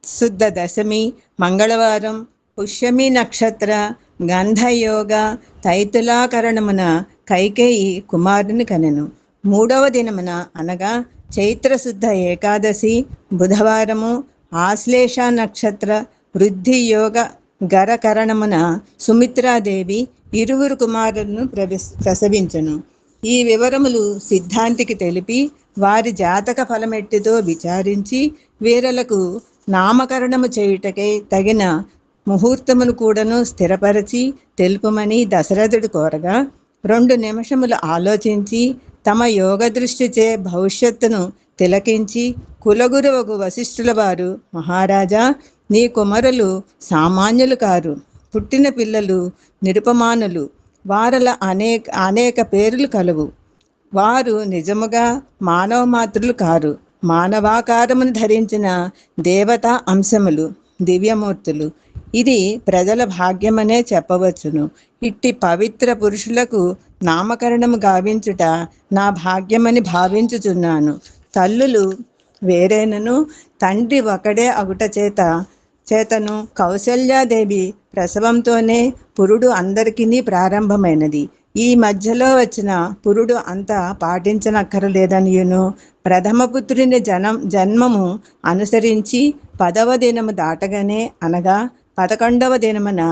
Speaker 4: శుద్ధ దశమి మంగళవారం పుష్యమి నక్షత్ర గంధయోగ తైతులాకరణమున కైకేయి కుమారుని కనెను. మూడవ దినమున అనగా చైత్రశుద్ధ ఏకాదశి బుధవారము ఆశ్లేష నక్షత్ర వృద్ధి యోగ గరకరణమున సుమిత్రాదేవి ఇరువురు కుమారులను ప్రసవించును. ఈ వివరములు సిద్ధాంతికి తెలిపి వారి జాతక ఫలమెట్టితో విచారించి వీరలకు నామకరణము చేయుటకై తగిన ముహూర్తమును కూడాను స్థిరపరచి తెలుపమని దశరథుడు కోరగా 2 నిమిషములు ఆలోచించి తమ యోగ దృష్టిచే భవిష్యత్తును తిలకించి కులగురువగు వశిష్ఠుల వారు, మహారాజా, నీ కుమారులు సామాన్యులు కారు, పుట్టిన పిల్లలు నిరుపమానులు, వారల అనేక పేర్లు కలవు. వారు నిజముగా మానవ మాతృలు కారు, మానవాకారమును ధరించిన దేవతా అంశములు, దివ్యమూర్తులు. ఇది ప్రజల భాగ్యమనే చెప్పవచ్చును. ఇట్టి పవిత్ర పురుషులకు నామకరణము గావించుట నా భాగ్యమని భావించుచున్నాను. తల్లులు వేరేనను తండ్రి ఒకడే అగుట చేతను కౌసల్యాదేవి ప్రసవంతోనే పురుడు అందరికీ ప్రారంభమైనది. ఈ మధ్యలో వచ్చిన పురుడు అంతా పాటించనక్కరలేదనియును ప్రథమపుత్రుని జన్మము అనుసరించి 10వ దినము దాటగానే అనగా 11వ దినమున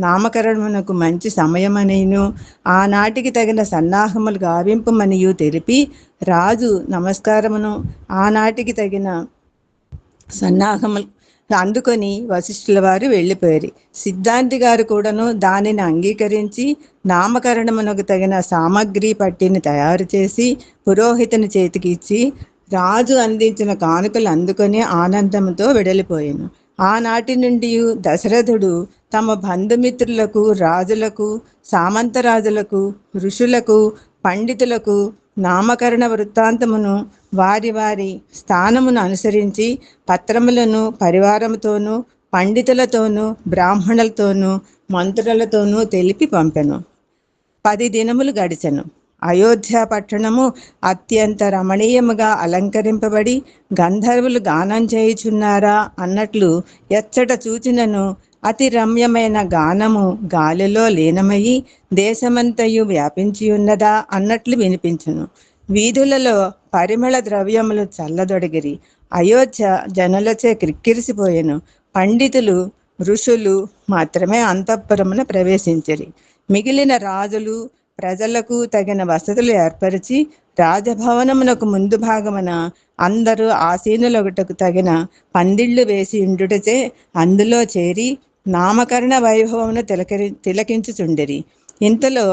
Speaker 4: నామకరణమునకు మంచి సమయమనియు ఆనాటికి తగిన సన్నాహములు గావింపమనియు తెలిపి రాజు నమస్కారమును ఆనాటికి తగిన సన్నాహములు అందుకొని వశిష్ఠుల వారు వెళ్ళిపోయారు. సిద్ధాంతి గారు కూడాను దానిని అంగీకరించి నామకరణమునకు తగిన సామగ్రి పట్టిని తయారు చేసి పురోహితుని చేతికి ఇచ్చి రాజు అందించిన కానుకలు అందుకొని ఆనందంతో వెడలిపోయాను. ఆనాటి నుండి దశరథుడు తమ బంధుమిత్రులకు, రాజులకు, సామంతరాజులకు, ఋషులకు, పండితులకు నామకరణ వృత్తాంతమును వారి వారి స్థానమును అనుసరించి పత్రములను పరివారముతోనూ పండితులతోనూ బ్రాహ్మణులతోనూ మంత్రులతోనూ తెలిపి పంపెను. 10 దినములు గడిచెను. అయోధ్య పట్టణము అత్యంత రమణీయముగా అలంకరింపబడి గంధర్వులు గానం చేయుచున్నారా అన్నట్లు ఎచ్చట చూచినను అతి రమ్యమైన గానము గాలిలో లీనమయ్యి దేశమంతయు వ్యాపించి ఉన్నదా అన్నట్లు వినిపించును. వీధులలో పరిమళ ద్రవ్యములు చల్లదొడిగిరి. అయోధ్య జనులచే క్రిక్కిరిసిపోయెను. పండితులు, ఋషులు మాత్రమే అంతఃపురమున ప్రవేశించిరి. మిగిలిన రాజులు ప్రజలకు తగిన వసతులు ఏర్పరిచి రాజభవనమునకు ముందు భాగమున అందరూ ఆసీనులొగటకు తగిన పందిళ్లు వేసి ఉండుటచే అందులో చేరి నామకరణ వైభవమును తిలకించుచుండిరి. ఇంతలో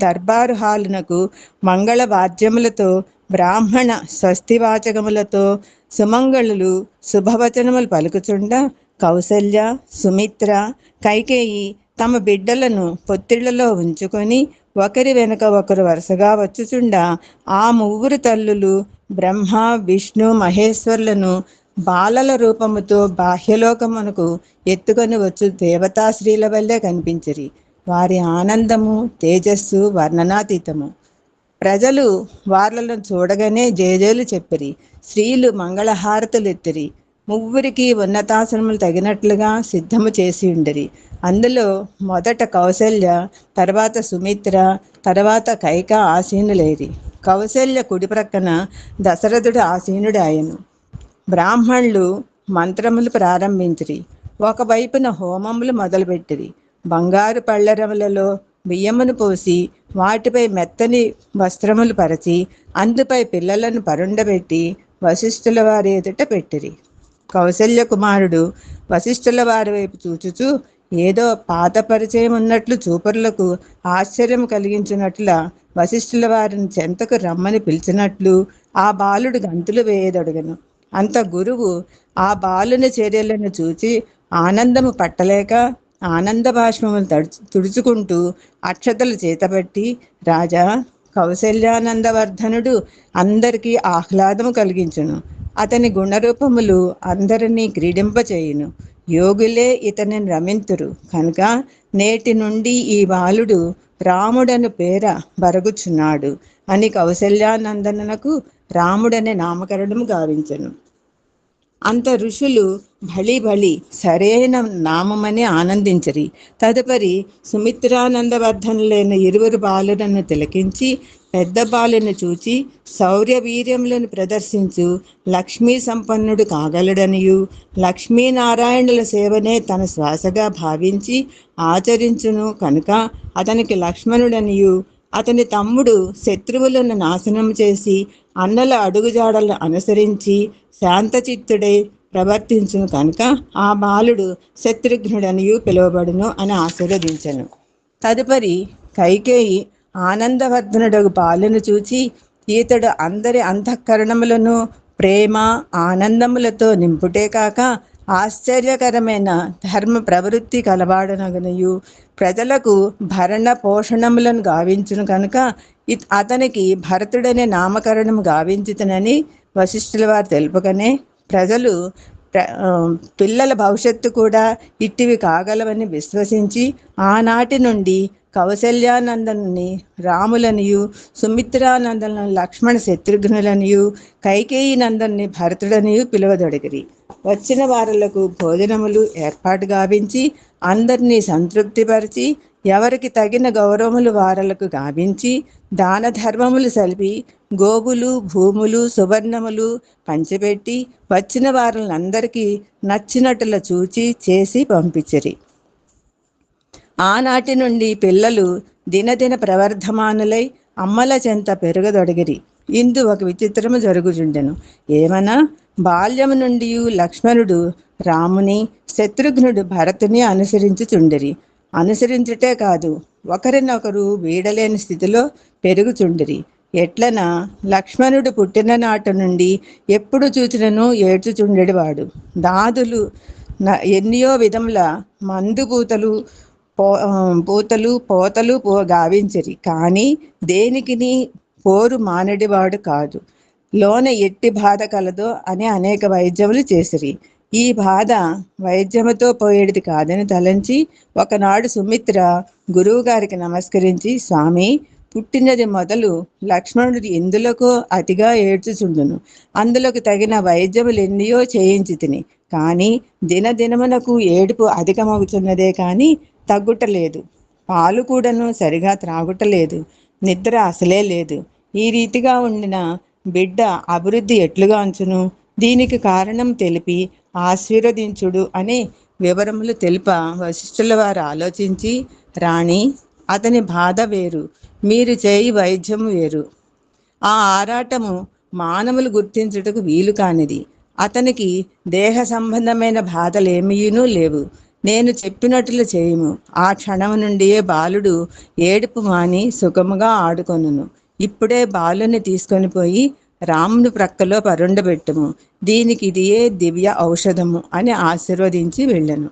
Speaker 4: దర్బారు హాలునకు మంగళ వాద్యములతో బ్రాహ్మణ స్వస్తివాచకములతో సుమంగళులు శుభవచనములు పలుకుచుండ కౌసల్య, సుమిత్ర, కైకేయి తమ బిడ్డలను పొత్తిళ్లలో ఉంచుకొని ఒకరి వెనుక ఒకరు వరుసగా వచ్చుచుండ ఆ ముగ్గురు తల్లులు బ్రహ్మ, విష్ణు, మహేశ్వరులను బాలల రూపముతో బాహ్యలోకమునకు ఎత్తుకొని వచ్చు దేవతాశ్రీల వల్లే కనిపించిరి. వారి ఆనందము, తేజస్సు వర్ణనాతీతము. ప్రజలు వార్లను చూడగానే జేజేలు చెప్పిరి. స్త్రీలు మంగళహారతులు ఎత్తిరి. ముగ్గురికి ఉన్నతాసనములు తగినట్లుగా సిద్ధము చేసి ఉండిరి. అందులో మొదట కౌసల్య, తర్వాత సుమిత్ర, తర్వాత కైక ఆసీనులేరి. కౌసల్య కుడి ప్రక్కన దశరథుడు ఆసీనుడు ఆయను. బ్రాహ్మణులు మంత్రములు ప్రారంభించిరి. ఒకవైపున హోమములు మొదలుపెట్టిరి. బంగారు పళ్ళెరములలో బియ్యమును పోసి వాటిపై మెత్తని వస్త్రములు పరచి అందుపై పిల్లలను పరుండబెట్టి వశిష్ఠుల వారి ఎదుట పెట్టిరి. కౌసల్య కుమారుడు వశిష్ఠుల వారి వైపు చూచుచూ ఏదో పాత పరిచయం ఉన్నట్లు చూపరులకు ఆశ్చర్యం కలిగించినట్ల వశిష్ఠుల వారిని చెంతకు రమ్మని పిలిచినట్లు ఆ బాలుడు గంతులు వేయదొడగను. అంత గురువు ఆ బాలుని చర్యలను చూచి ఆనందము పట్టలేక ఆనంద బాష్పములు తుడుచుకుంటూ అక్షతలు చేతబట్టి, రాజా, కౌసల్యానందవర్ధనుడు అందరికీ ఆహ్లాదము కలిగించును. అతని గుణరూపములు అందరినీ క్రీడింపచేయును. యోగులే ఇతనిని రమింతురు కనుక నేటి నుండి ఈ బాలుడు రాముడను పేర బరగుచున్నాడు అని కౌసల్యానందనకు రాముడనే నామకరణము గావించెను. అంత ఋషులు భళి భళి సరైన నామమని ఆనందించరి. తదుపరి సుమిత్రానందవర్ధనులైన ఇరువురు బాలులను తిలకించి పెద్ద బాలుని చూచి శౌర్య వీర్యములను ప్రదర్శించు లక్ష్మీ సంపన్నుడు కాగలడనియు లక్ష్మీనారాయణుల సేవనే తన శ్వాసగా భావించి ఆచరించును కనుక అతనికి లక్ష్మణుడనియు అతని తమ్ముడు శత్రువులను నాశనం చేసి అన్నల అడుగుజాడలను అనుసరించి శాంతచిత్తుడై ప్రవర్తించును కనుక ఆ బాలుడు శత్రుఘ్నుడనియు పిలువబడును అని ఆశీర్వదించెను. తదుపరి కైకేయి ఆనందవర్ధనుడగు బాలును చూచి ఈతడు అందరి అంతఃకరణములను ప్రేమ ఆనందములతో నింపుటే కాక ఆశ్చర్యకరమైన ధర్మ ప్రవృత్తి కలవాడనగనయు ప్రజలకు భరణ పోషణములను గావించును కనుక అతనికి భరతుడనే నామకరణము గావించుతనని వశిష్ఠుల వారు తెలుపగానే ప్రజలు పిల్లల భవిష్యత్తు కూడా ఇట్టివి కాగలవని విశ్వసించి ఆనాటి నుండి కౌసల్యానందనుని రాములనియు సుమిత్రానందను లక్ష్మణ శత్రుఘ్నులనియు కైకేయి నందన్ని భరతుడనియు పిలువదొడిగిరి. వచ్చిన వారులకు భోజనములు ఏర్పాటు గావించి అందరినీ సంతృప్తిపరిచి ఎవరికి తగిన గౌరవములు వారలకు గావించి దాన ధర్మములు సలిపి గోవులు భూములు సువర్ణములు పంచిపెట్టి వచ్చిన వారులందరికీ నచ్చినట్టుల చూచి చేసి పంపించిరి. ఆనాటి నుండి పిల్లలు దినదిన ప్రవర్ధమానులై అమ్మల చెంత పెరుగదొడిగిరి. ఇందు ఒక విచిత్రము జరుగుచుండెను. ఏమనా బాల్యము నుండి లక్ష్మణుడు రాముని, శత్రుఘ్నుడు భరతుని అనుసరించుచుండిరి. అనుసరించుటే కాదు, ఒకరినొకరు వీడలేని స్థితిలో పెరుగుచుండిరి. ఎట్లన లక్ష్మణుడు పుట్టిన నాటి నుండి ఎప్పుడు చూచినను ఏడ్చుచుండెడివాడు. దాదులు ఎన్నో విధముల మందు పోతలు గావించిరి. కానీ దేనికిని పోరు మానడివాడు కాదు. లోన ఎట్టి బాధ కలదో అని అనేక వైద్యములు చేసిరి. ఈ బాధ వైద్యముతో పోయేది కాదని తలంచి ఒకనాడు సుమిత్ర గురువు గారికి నమస్కరించి, స్వామి, పుట్టినది మొదలు లక్ష్మణుడు ఎందులకో అతిగా ఏడ్చుచుండును. అందులోకి తగిన వైద్యములు ఎన్నయో చేయించి తిని, కానీ దినదినమునకు ఏడుపు అధికమవుతున్నదే కానీ తగ్గుటలేదు. పాలు కూడాను సరిగా త్రాగుటలేదు. నిద్ర అసలే లేదు. ఈ రీతిగా ఉండిన బిడ్డ అభివృద్ధి ఎట్లుగా అంచును? దీనికి కారణం తెలిపి ఆశీర్వదించుడు అని వివరములు తెలుప వశిష్ఠుల వారు ఆలోచించి, రాణి, అతని బాధ వేరు, మీరు చేయి వైద్యము వేరు. ఆ ఆరాటము మానవులు గుర్తించుటకు వీలు కానిది. అతనికి దేహ సంబంధమైన బాధలేమీనూ లేవు. నేను చెప్పినట్లు చేయము. ఆ క్షణము నుండియే బాలుడు ఏడుపు మాని సుఖముగా ఆడుకొనును. ఇప్పుడే బాలుని తీసుకొని పోయి రాముని ప్రక్కలో పరుండబెట్టుము, దీనికి ఇదియే దివ్య ఔషధము అని ఆశీర్వదించి వెళ్ళెను.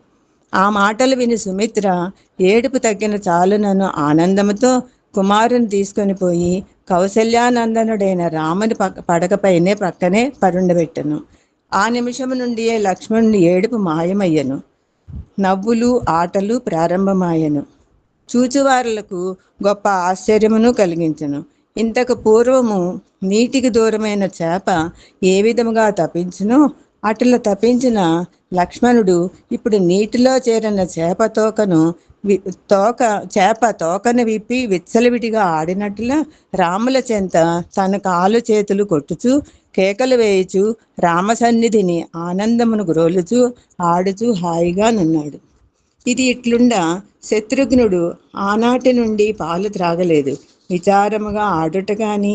Speaker 4: ఆ మాటలు విని సుమిత్ర ఏడుపు తగ్గిన చాలునను ఆనందముతో కుమారుని తీసుకొని పోయి కౌసల్యానందనుడైన రాముని పడకపైనే ప్రక్కనే పరుండబెట్టెను. ఆ నిమిషము నుండియే లక్ష్మణుని ఏడుపు మాయమయ్యను. నవ్వులు ఆటలు ప్రారంభమాయెను. చూచువారులకు గొప్ప ఆశ్చర్యమును కలిగించెను. ఇంతకు పూర్వము నీటికి దూరమైన చేప ఏ విధముగా తప్పించునో అట్లా తప్పించిన లక్ష్మణుడు ఇప్పుడు నీటిలో చేరిన చేప తోకను విప్పి విచ్చలవిడిగా ఆడినట్లుగా రాముల చెంత తన కాలు చేతులు కొట్టుచు కేకలు వేయుచు రామసన్నిధిని ఆనందమును గ్రోలుచు ఆడుచు హాయిగా నున్నాడు. ఇది ఇట్లుండా శత్రుఘ్నుడు ఆనాటి నుండి పాలు త్రాగలేదు. విచారముగా ఆడుట కానీ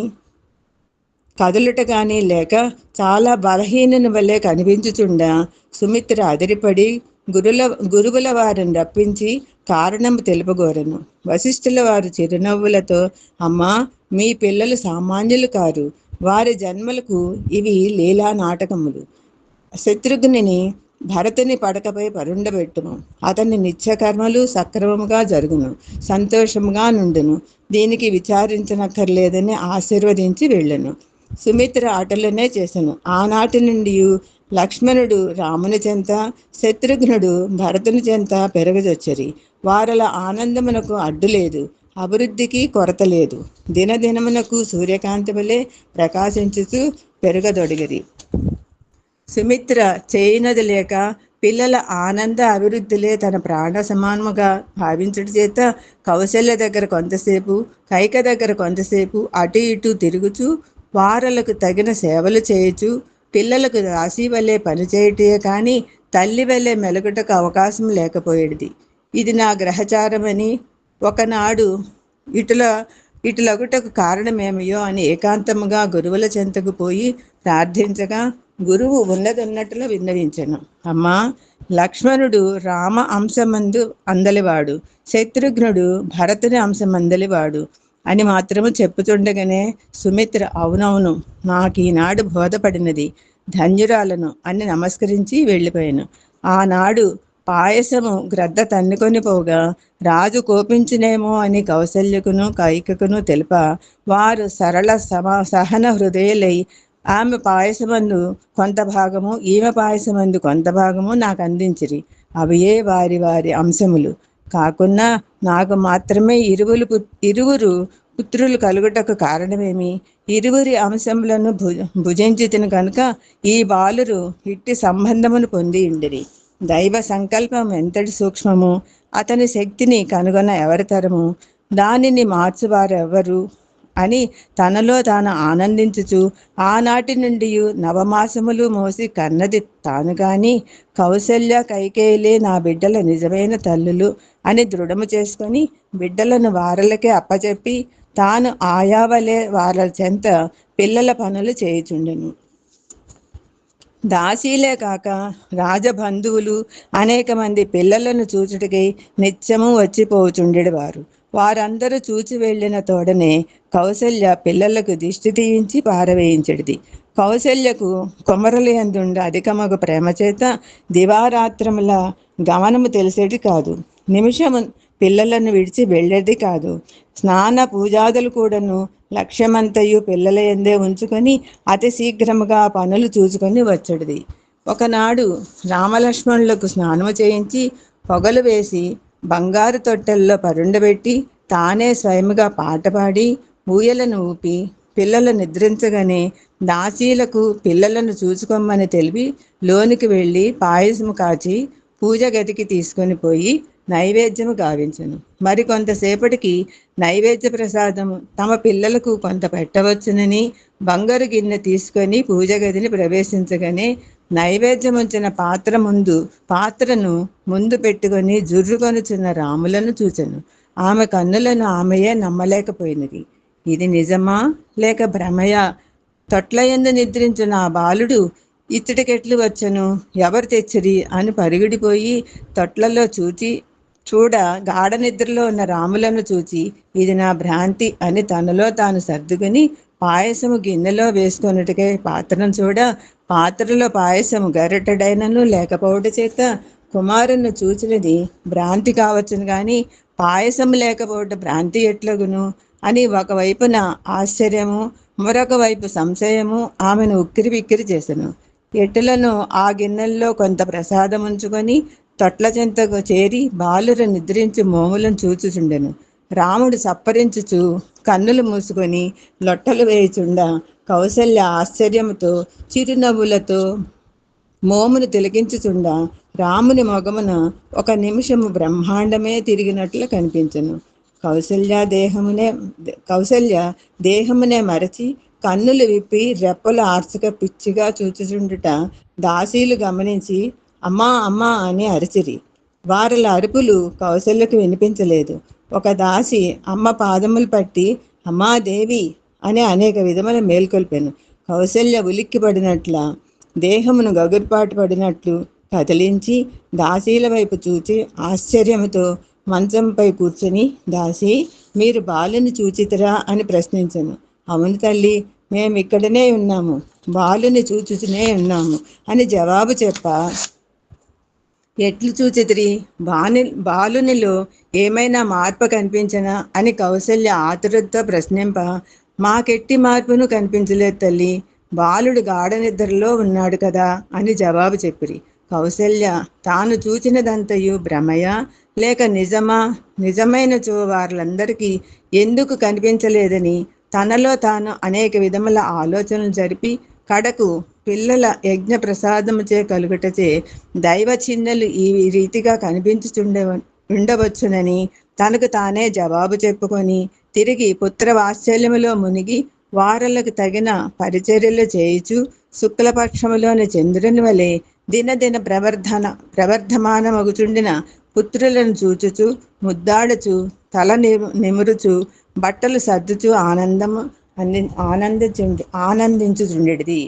Speaker 4: కదులుట కానీ లేక చాలా బలహీనుని వల్లే కనిపించుచుండా సుమిత్ర అదిరిపడి గురువుల వారిని రప్పించి కారణము తెలుపగోరెను. వశిష్ఠుల వారు చిరునవ్వులతో, అమ్మా, మీ పిల్లలు సామాన్యులు కారు, వారి జన్మలకు ఇవి లీలా నాటకములు. శత్రుఘ్ని భరతుని పడకపై పరుండబెట్టుము, అతని నిత్యకర్మలు సక్రమముగా జరుగును, సంతోషముగా నుండును, దీనికి విచారించనక్కర్లేదని ఆశీర్వదించి వెళ్ళెను. సుమిత్ర అటలునే చేసెను. ఆనాటి నుండి లక్ష్మణుడు రాముని చెంత, శత్రుఘ్నుడు భరతుని చెంత పెరగజొచ్చరి. వారల ఆనందమునకు అడ్డు లేదు, అభివృద్ధికి కొరత లేదు. దినదినమునకు సూర్యకాంతి వలె ప్రకాశించుతూ పెరగదొడిగిరి. సుమిత్ర చేయినది లేక పిల్లల ఆనంద అభివృద్ధిలే తన ప్రాణ సమానముగా భావించుట చేత కౌశల్య దగ్గర కొంతసేపు, కైక దగ్గర కొంతసేపు అటు ఇటు తిరుగుచూ వారలకు తగిన సేవలు చేయుచు పిల్లలకు రాశి వల్లే పనిచేయటే కానీ తల్లి వల్లే మెలుగుటకు అవకాశం లేకపోయేది. ఇది నా గ్రహచారమని ఒకనాడు ఇటులగుటకు కారణమేమయో అని ఏకాంతముగా గురువుల చెంతకు పోయి ప్రార్థించగా గురువు ఉన్నదన్నట్లు విన్నవించెను. అమ్మా, లక్ష్మణుడు రామ అంశమందు అందలివాడు, శత్రుఘ్నుడు భరతుని అంశమందలివాడు అని మాత్రము చెప్పుతుండగానే సుమిత్ర అవునవును, నాకు ఈనాడు బోధపడినది, ధన్యురాలను అని నమస్కరించి వెళ్ళిపోయాను. ఆనాడు పాయసము గ్రద్ద తన్నుకొని పోగా రాజు కోపించునేమో అని కౌసల్యకును కైకకును తెలుప వారు సరళ సహన హృదయులై ఆమె పాయసమందు కొంత భాగము, ఈమె పాయసమందు కొంత భాగము నాకు అందించిరి. అవియే వారి వారి అంశములు కాకున్నా నాకు మాత్రమే ఇరువురు పుత్రులు కలుగుటకు కారణమేమి? ఇరువురి అంశములను భుజించితిని కనుక ఈ బాలురు ఇట్టి సంబంధమును పొంది ఉండిరి. దైవ సంకల్పం ఎంతటి సూక్ష్మము, అతని శక్తిని కనుగొన ఎవరితరము, దానిని మార్చువారెవ్వరు అని తనలో తాను ఆనందించుచు ఆనాటి నుండి నవమాసములు మోసి కన్నది తాను గాని కౌసల్య కైకేయులే నా బిడ్డల నిజమైన తల్లులు అని దృఢము చేసుకొని బిడ్డలను వారలకే అప్పచెప్పి తాను ఆయావలే వారల చెంత పిల్లల పనులు చేయుచుండెను. దాసీలే కాక రాజబంధువులు అనేక మంది పిల్లలను చూచుటకై నిత్యము వచ్చిపోచుండెడివారు. వారందరూ చూచి వెళ్ళిన తోడనే కౌసల్య పిల్లలకు దిష్టి తీయించి పారవేయించడిది. కౌసల్యకు కొమరలు యందుండ అధికమగు ప్రేమ చేత దివారాత్రముల గమనము తెలిసేది కాదు, నిమిషము పిల్లలను విడిచి వెళ్ళేది కాదు. స్నాన పూజాదులు కూడాను లక్ష్యమంతయు పిల్లల యందే ఉంచుకొని అతి శీఘ్రముగా పనులు చూసుకొని వచ్చడిది. ఒకనాడు రామలక్ష్మణులకు స్నానము చేయించి పొగలు వేసి బంగారు తొట్టెల్లో పరుండబెట్టి తానే స్వయముగా పాట పాడి ఊయలను ఊపి పిల్లలు నిద్రించగానే దాసీలకు పిల్లలను చూసుకోమని తెలిపి లోనికి వెళ్ళి పాయసము కాచి పూజ గదికి తీసుకొని పోయి నైవేద్యము గావించను. మరి కొంతసేపటికి నైవేద్య ప్రసాదము తమ పిల్లలకు కొంత పెట్టవచ్చునని బంగారు గిన్నె తీసుకొని పూజ గదిని ప్రవేశించగానే నైవేద్యముంచిన పాత్రను ముందు పెట్టుకొని జుర్రుకొనుచున్న రాములను చూచెను. ఆమె కన్నులను ఆమెయే నమ్మలేకపోయినది. ఇది నిజమా లేక భ్రమయా? తొట్లయందు నిద్రించిన ఆ బాలుడు ఇచ్చటికెట్లు వచ్చను, ఎవరు తెచ్చిరి అని పరుగుడిపోయి తొట్లలో చూడ గాఢ నిద్రలో ఉన్న రాములను చూచి ఇది నా భ్రాంతి అని తనలో తాను సర్దుకుని పాయసము గిన్నెలో వేసుకొనుటకై పాత్రను చూడ పాత్రలో పాయసము గరిటెడైనను లేకపోవట చేత కుమారుని చూచినది భ్రాంతి కావచ్చును గాని పాయసము లేకపోవట భ్రాంతి ఎట్లగును అని ఒకవైపున ఆశ్చర్యము మరొక వైపు సంశయము ఆమెను ఉక్కిరి బిక్కిరి చేసెను. ఎట్టులను ఆ గిన్నెల్లో కొంత ప్రసాదం ఉంచుకొని తొట్ల చెంతకు చేరి బాలుర నిద్రించి మోములను చూచుచుండెను. రాముడు సప్పరించుచు కన్నులు మూసుకొని లొట్టలు వేయుచుండ కౌసల్య ఆశ్చర్యముతో చిరునవ్వులతో మోమును తిలకించుచుండ రాముని మొగమున ఒక నిమిషము బ్రహ్మాండమే తిరిగినట్లు కనిపించెను. కౌసల్య దేహమునే మరచి కన్నులు విప్పి రెప్పలు ఆర్చక పిచ్చిగా చూచుచుండుట దాసీలు గమనించి అమ్మా అమ్మా అని అరిచిరి. వారల అరుపులు కౌసల్యకు వినిపించలేదు. ఒక దాసి అమ్మ పాదములు పట్టి అమ్మా దేవి అని అనేక విధముల మేల్కొల్పెను. కౌసల్య ఉలిక్కిపడినట్ల దేహమును గగుర్పాటు పడినట్లు కదిలించి దాసీల వైపు చూచి ఆశ్చర్యముతో మంచంపై కూర్చుని దాసి మీరు బాలుని చూచితిరా అని ప్రశ్నించెను. అవును తల్లి, మేమిక్కడనే ఉన్నాము, బాలుని చూచుచునే ఉన్నాము అని జవాబు చెప్ప ఎట్లు చూచితిరి, బాలునిలో ఏమైనా మార్పు కనిపించనా అని కౌసల్య ఆతురతతో ప్రశ్నింప మాకెట్టి మార్పును కనిపించలేదు తల్లి, బాలుడు గాఢ నిద్రలో ఉన్నాడు కదా అని జవాబు చెప్పిరి. కౌసల్య తాను చూచినదంతయు భ్రమయా లేక నిజమా, నిజమైన వారులందరికీ ఎందుకు కనిపించలేదని తనలో తాను అనేక విధముల ఆలోచనలు జరిపి కడకు పిల్లల యజ్ఞ ప్రసాదముచే కలుగుటచే దైవ చిహ్నలు ఈ రీతిగా ఉండవచ్చునని తనకు తానే జవాబు చెప్పుకొని తిరిగి పుత్ర వాత్సల్యములో మునిగి వారలకు తగిన పరిచర్యలు చేయుచు శుక్లపక్షములోని చంద్రుని వలె దినదిన ప్రవర్ధమానమగుచుండిన పుత్రులను చూచుచు ముద్దాడుచు తల నిమురుచు బట్టలు సర్దుచు ఆనందించుచుండెడిది.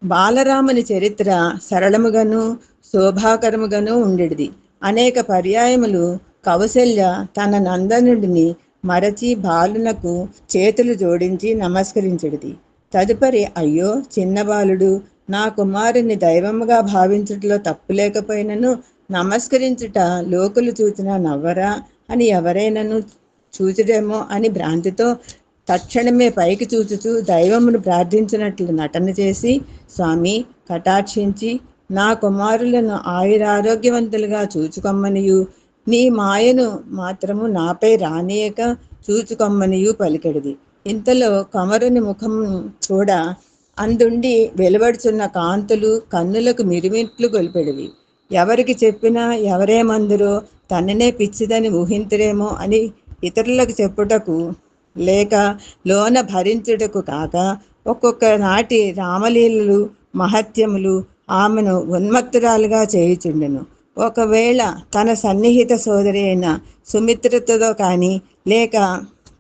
Speaker 4: బాలరాముని చరిత్ర సరళముగాను శోభాకరముగాను ఉండేది. అనేక పర్యాయములు కౌసల్య తన నందనుడిని మరచి బాలునకు చేతులు జోడించి నమస్కరించెడిది. తదుపరి అయ్యో చిన్న బాలుడు, నా కుమారుని దైవముగా భావించుటలో తప్పు లేకపోయినను నమస్కరించుట లోకులు చూచినా నవ్వరా అని ఎవరైనాను చూచుడేమో అని భ్రాంతితో తక్షణమే పైకి చూచుచూ దైవమును ప్రార్థించినట్లు నటన చేసి స్వామి కటాక్షించి నా కుమారులను ఆయురారోగ్యవంతులుగా చూచుకొమ్మనియు నీ మాయను మాత్రము నాపై రానియక చూచుకొమ్మనియు పలికెడిది. ఇంతలో కమరుని ముఖం చూడ అందుండి వెలువడుచున్న కాంతులు కన్నులకు మిరిమిట్లు గొలిపెడివి. ఎవరికి చెప్పినా ఎవరేమందురో తననే పిచ్చిదని ఊహింతురేమో అని ఇతరులకు చెప్పుటకు లేక లోన భరించుటకు కాక ఒక్కొక్క నాటి రామలీలలు మహత్యములు ఆమెను ఉన్మత్తురాలుగా చేయుచుండెను. ఒకవేళ తన సన్నిహిత సోదరి అయిన సుమిత్రతో కానీ లేక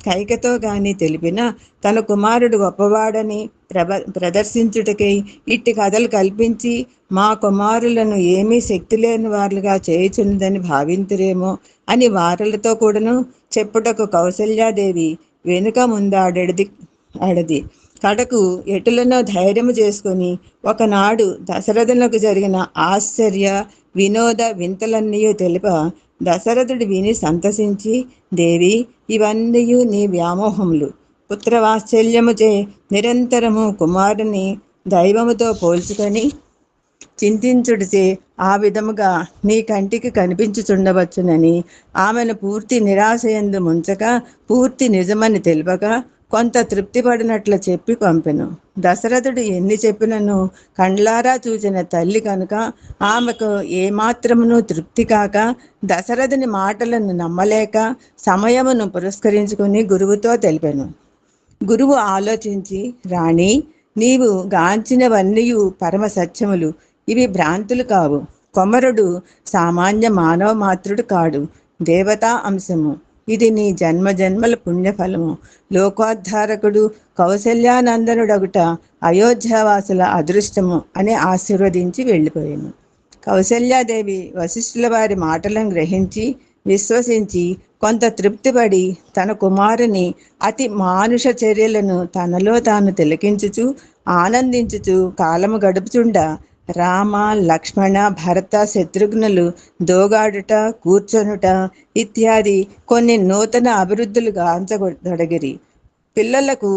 Speaker 4: కైకతో కానీ తెలిపిన తన కుమారుడు గొప్పవాడని ప్రదర్శించుటకై ఇట్టి కథలు కల్పించి మా కుమారులను ఏమీ శక్తి లేని వారులుగా చేయుచున్నదని భావింతురేమో అని వారలతో కూడాను చెప్పుటకు కౌసల్యాదేవి వెనుక ముందాడది. కడకు ఎటులనో ధైర్యము చేసుకొని ఒకనాడు దశరథునకు జరిగిన ఆశ్చర్య వినోద వింతలన్నీ తెలిప దశరథుడు విని సంతసించి దేవి ఇవన్నీ నీ వ్యామోహములు, పుత్రవాత్సల్యముచే నిరంతరము కుమారుని దైవముతో పోల్చుకొని చింతించుడిచే ఆ విధముగా నీ కంటికి కనిపించుచుండవచ్చునని ఆమెను పూర్తి నిరాశయందు ముంచక పూర్తి నిజమని తెలుపక కొంత తృప్తి పడినట్లు చెప్పి పంపెను. దశరథుడు ఎన్ని చెప్పినను కండ్లారా చూచిన తల్లి కనుక ఆమెకు ఏమాత్రమును తృప్తి కాక దశరథుని మాటలను నమ్మలేక సమయమును పురస్కరించుకుని గురువుతో తెలిపెను. గురువు ఆలోచించి రాణి, నీవు గాంచినవన్నీయు పరమ సత్యములు, ఇవి భ్రాంతులు కావు. కొమరుడు సామాన్య మానవ మాత్రుడు కాడు, దేవతా అంశము. ఇది నీ జన్మజన్మల పుణ్యఫలము. లోకోద్ధారకుడు కౌసల్యానందనుడగుట అయోధ్యావాసుల అదృష్టము అని ఆశీర్వదించి వెళ్ళిపోయాను. కౌసల్యాదేవి వశిష్ఠుల వారి మాటలను గ్రహించి విశ్వసించి కొంత తృప్తిపడి తన కుమారుని అతి మానుష చర్యలను తనలో తాను తిలకించుచు ఆనందించుచు కాలము గడుపుచుండ రామ లక్ష్మణ భరత శత్రుఘ్నులు దోగాడుట కూర్చొనుట ఇత్యాది కొన్ని నూతన అభివృద్ధులు గాంచగొడగిరి. పిల్లలకు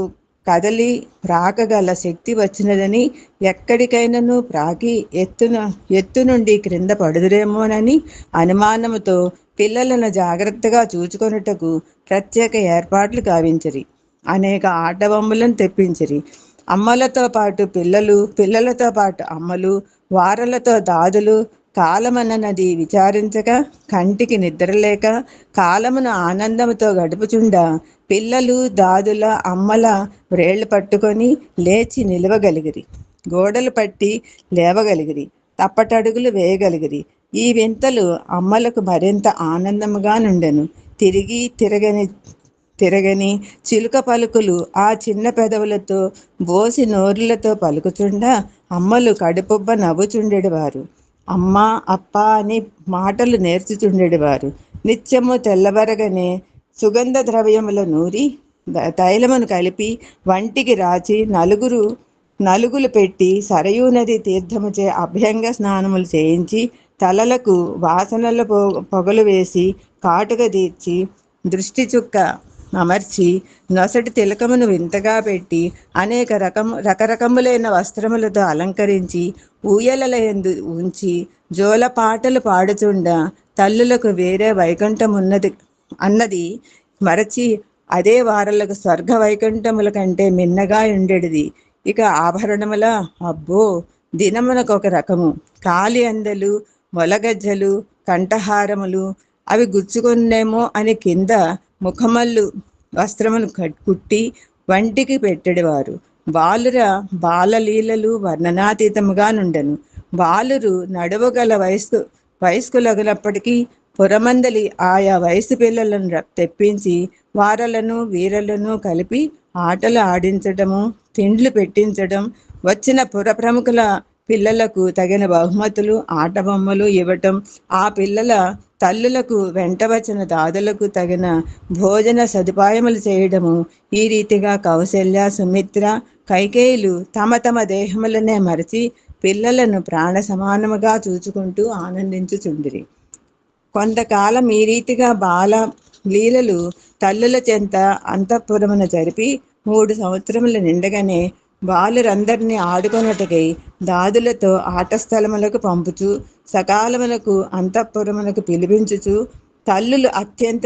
Speaker 4: కదలి ప్రాకగల శక్తి వచ్చినదని, ఎక్కడికైనాను ప్రాకి ఎత్తు నుండి క్రింద పడుదురేమోనని అనుమానముతో పిల్లలను జాగ్రత్తగా చూచుకొనుటకు ప్రత్యేక ఏర్పాట్లు గావించిరి. అనేక ఆట బొమ్మలను తెప్పించిరి. అమ్మలతో పాటు పిల్లలు, పిల్లలతో పాటు అమ్మలు, వారలతో దాదులు కాలమన్నది విచారించక, కంటికి నిద్రలేక కాలమును ఆనందముతో గడుపుచుండ పిల్లలు దాదుల అమ్మల వ్రేళ్లు పట్టుకొని లేచి నిలవగలిగిరి, గోడలు పట్టి లేవగలిగిరి, తప్పటడుగులు వేయగలిగిరి. ఈ వింతలు అమ్మలకు మరింత ఆనందముగా నుండెను. తిరగని చిలుక పలుకులు ఆ చిన్న పెదవులతో బోసి నోరులతో పలుకుచుండా అమ్మలు కడుపుబ్బ నవ్వుచుండెడివారు. అమ్మ అప్ప అని మాటలు నేర్చుచుండెడివారు. నిత్యము తెల్లబరగనే సుగంధ ద్రవ్యముల నూరి తైలమును కలిపి వంటికి రాచి నలుగులు పెట్టి సరయూ నది తీర్థముచే అభ్యంగ స్నానములు చేయించి తలలకు వాసనల పొగలు వేసి కాటుక తీర్చి దృష్టి చుక్క అమర్చి నొసటి తిలకమును వింతగా పెట్టి అనేక రకరకములైన వస్త్రములతో అలంకరించి ఊయలల యందు ఉంచి జోల పాటలు పాడుచుండ తల్లులకు వేరే వైకుంఠమున్నది అన్నది మరచి అదే వారలకు స్వర్గ వైకుంఠముల కంటే మిన్నగా ఉండేది. ఇక ఆభరణముల అబ్బో దినమునకొక రకము. కాలి అందలు, మొలగజ్జలు, కంఠహారములు అవి గుచ్చుకున్నేమో అని కింద ముఖమల్లు వస్త్రమును కుట్టి వంటికి పెట్టెడివారు. బాలుర బాలలీలలు వర్ణనాతీతముగా నుండెను. బాలురు నడువగల వయస్కులగినప్పటికీ పురమందలి ఆయా వయసు పిల్లలను తెప్పించి వారలను వీరలను కలిపి ఆటలు ఆడించటము, తిండ్లు పెట్టించడం, వచ్చిన పుర ప్రముఖుల పిల్లలకు తగిన బహుమతులు ఆట బొమ్మలు ఇవ్వటం, ఆ పిల్లల తల్లులకు వెంట వచ్చిన దాదులకు తగిన భోజన సదుపాయములు చేయడము, ఈ రీతిగా కౌశల్య సుమిత్ర కైకేయులు తమ తమ దేహములనే మరచి పిల్లలను ప్రాణ సమానముగా చూచుకుంటూ ఆనందించుచుండిరి. కొంతకాలం ఈ రీతిగా బాల లీలలు తల్లుల చెంత అంతఃపురమున జరిపి 3 సంవత్సరములు నిండగానే బాలురందరినీ ఆడుకొనుటకై దాదులతో ఆట స్థలములకు పంపుచు సకాలములకు అంతఃపురమునకు పిలిపించుచు తల్లులు అత్యంత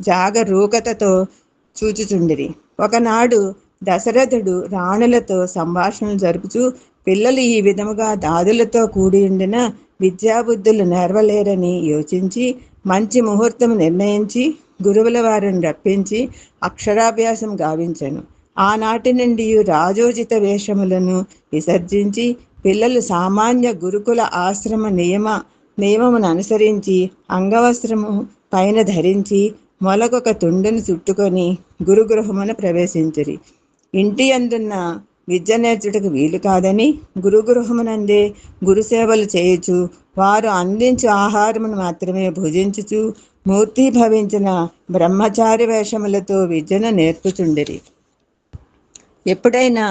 Speaker 4: జాగరూకతతో చూచుచుండిరి. ఒకనాడు దశరథుడు రాణులతో సంభాషణలు జరుపుచు పిల్లలు ఈ విధముగా దాదులతో కూడి ఉండిన విద్యాబుద్ధులు నేర్వలేరని యోచించి మంచి ముహూర్తం నిర్ణయించి గురువుల వారిని రప్పించి అక్షరాభ్యాసం గావించెను. ఆనాటి నుండి రాజోచిత వేషములను విసర్జించి పిల్లలు సామాన్య గురుకుల ఆశ్రమ నియమమును అనుసరించి అంగవస్త్రము పైన ధరించి మొలకొక తుండును చుట్టుకొని గురుగృహమును ప్రవేశించిరి. ఇంటి అందున్న విద్య నేర్చుటకు వీలు కాదని గురుగృహమునందే గురుసేవలు చేయుచు వారు అందించు ఆహారమును మాత్రమే భుజించుచు మూర్తిభవించిన బ్రహ్మచారి వేషములతో విద్యను నేర్పుచుండిరి. ఎప్పుడైనా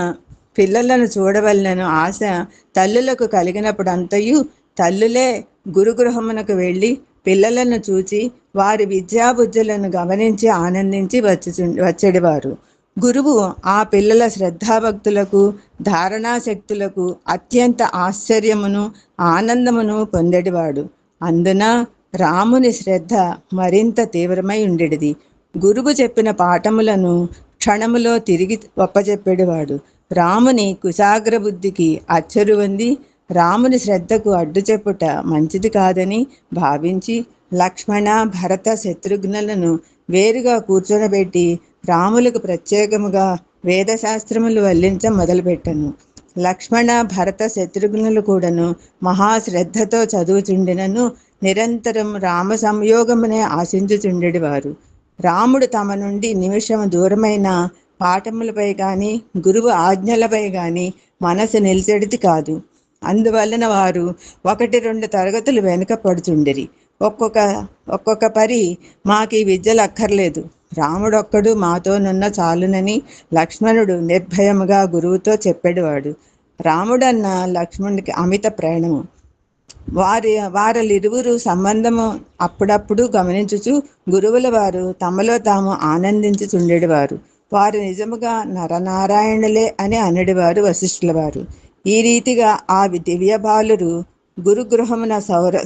Speaker 4: పిల్లలను చూడవలనను ఆశ తల్లులకు కలిగినప్పుడంతయు తల్లులే గురుగృహమునకు వెళ్ళి పిల్లలను చూచి వారి విద్యాబుద్ధులను గమనించి ఆనందించి వచ్చేడివారు. గురువు ఆ పిల్లల శ్రద్ధాభక్తులకు ధారణాశక్తులకు అత్యంత ఆశ్చర్యమును ఆనందమును పొందేడివాడు. అందున రాముని శ్రద్ధ మరింత తీవ్రమై ఉండేది. గురువు చెప్పిన పాఠములను క్షణములో తిరిగి ఒప్పచెప్పేడివాడు. రాముని కుశాగ్ర బుద్ధికి అచ్చరు వంది రాముని శ్రద్ధకు అడ్డు చెప్పుట మంచిది కాదని భావించి లక్ష్మణ భరత శత్రుఘ్నులను వేరుగా కూర్చొనబెట్టి రాములకు ప్రత్యేకముగా వేదశాస్త్రములు వల్లించ మొదలుపెట్టను. లక్ష్మణ భరత శత్రుఘ్నులు కూడాను మహాశ్రద్ధతో చదువుచుండినను నిరంతరం రామ సంయోగమునే ఆశించుచుండెడివారు. రాముడు తమ నుండి నిమిషము దూరమైన పాఠములపై కానీ గురువు ఆజ్ఞలపై కానీ మనసు నిలిచెడిది కాదు. అందువలన వారు 1-2 తరగతులు వెనుక పడుచుండిరి. ఒక్కొక్క పరి మాకీ విద్యలు అక్కర్లేదు, రాముడొక్కడు మాతోనున్న చాలునని లక్ష్మణుడు నిర్భయముగా గురువుతో చెప్పేవాడు. రాముడన్న లక్ష్మణుడికి అమిత ప్రేమము. వారిరువురు సంబంధము అప్పుడప్పుడు గమనించుచు గురువుల వారు తమలో తాము ఆనందించుచుండేవారు. వారు నిజముగా నరనారాయణులే అని అనడివారు వశిష్ఠుల వారు. ఈ రీతిగా ఆ దివ్య బాలురు గురుగృహమున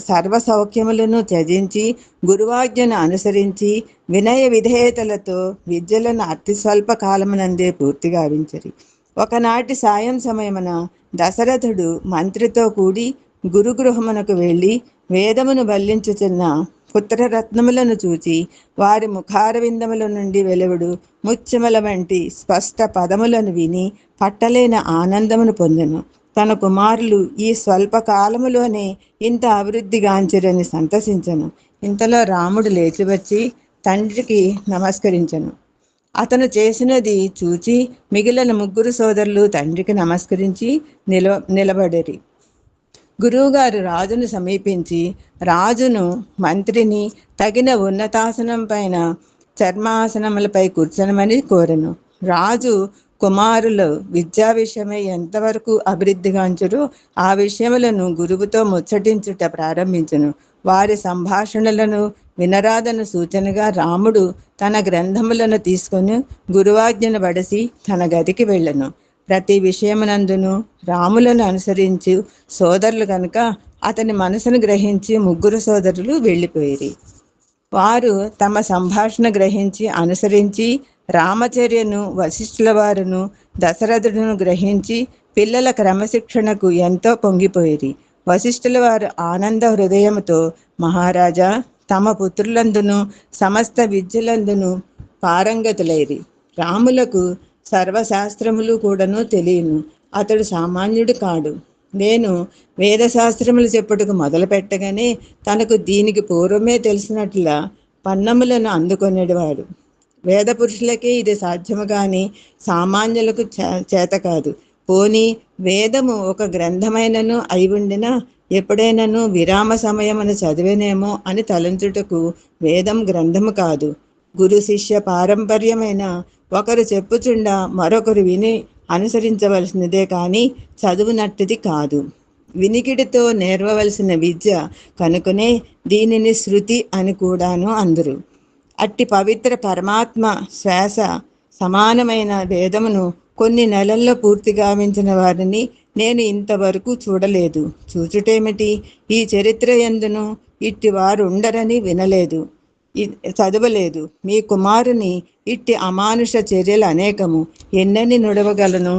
Speaker 4: సర్వ సౌఖ్యములను త్యజించి గురువాజ్ఞను అనుసరించి వినయ విధేయతలతో విద్యలను అతి స్వల్ప కాలమునందే పూర్తిగా గావించరి. ఒకనాటి సాయం సమయమున దశరథుడు మంత్రితో కూడి గురుగృహమునకు వెళ్ళి వేదమును వల్లించుచున్న పుత్రరత్నములను చూచి వారి ముఖారవిందముల నుండి వెలువడు ముత్యముల వంటి స్పష్ట పదములను విని పట్టలేని ఆనందమును పొందెను. తన కుమారులు ఈ స్వల్ప కాలములోనే ఇంత అభివృద్ధిగాంచిరని సంతసించెను. ఇంతలో రాముడు లేచి వచ్చి తండ్రికి నమస్కరించెను. అతను చేసినది చూచి మిగిలిన ముగ్గురు సోదరులు తండ్రికి నమస్కరించి నిలబడిరి. గురువుగారు రాజును సమీపించి రాజును మంత్రిని తగిన ఉన్నతాసనం పైన చర్మాసనములపై కూర్చొనమని కోరెను. రాజు కుమారులు విద్యా విషయమై ఎంతవరకు అభివృద్ధిగాంచురో ఆ విషయములను గురువుతో ముచ్చటించుట ప్రారంభించెను. వారి సంభాషణలను వినరాదను సూచనగా రాముడు తన గ్రంథములను తీసుకొని గురువాజ్ఞను బడసి తన గదికి వెళ్ళెను. ప్రతి విషయమునందును రాములను అనుసరించి సోదరులు కనుక అతని మనసును గ్రహించి ముగ్గురు సోదరులు వెళ్ళిపోయిరి. వారు తమ సంభాషణ గ్రహించి అనుసరించి రామచర్యను వశిష్ఠుల వారును దశరథుడును గ్రహించి పిల్లల క్రమశిక్షణకు ఎంతో పొంగిపోయిరి. వశిష్ఠుల వారు ఆనంద హృదయముతో, మహారాజా, తమ పుత్రులందును సమస్త విద్యలందును పారంగతులైరి. రాములకు సర్వశాస్త్రములు కూడాను తెలియను. అతడు సామాన్యుడు కాడు. నేను వేదశాస్త్రములు చెప్పుటకు మొదలు పెట్టగానే తనకు దీనికి పూర్వమే తెలిసినట్ల పన్నములను అందుకొనేవాడు. వేద పురుషులకే ఇది సాధ్యము కానీ సామాన్యులకు చేత కాదు. పోని వేదము ఒక గ్రంథమైనను అయి ఉండినా ఎప్పుడైనాను విరామ సమయమును చదివేనేమో అని తలంచుటకు వేదం గ్రంథము కాదు. గురు శిష్య పారంపర్యమైన ఒకరు చెప్పుచుండా మరొకరు విని అనుసరించవలసినదే కానీ చదువునట్టుది కాదు. వినికిడితో నేర్వవలసిన విద్య కనుకనే దీనిని శృతి అని కూడాను అందరు. అట్టి పవిత్ర పరమాత్మ శ్వాస సమానమైన వేదమును కొన్ని నెలల్లో పూర్తి గావించిన వారిని నేను ఇంతవరకు చూడలేదు. చూచుటేమిటి, ఈ చరిత్ర యందును ఇట్టి వారు ఉండరని వినలేదు, చదవలేదు. మీ కుమారుని ఇట్టి అమానుష చర్యలు అనేకము, ఎన్నని నుడవగలను.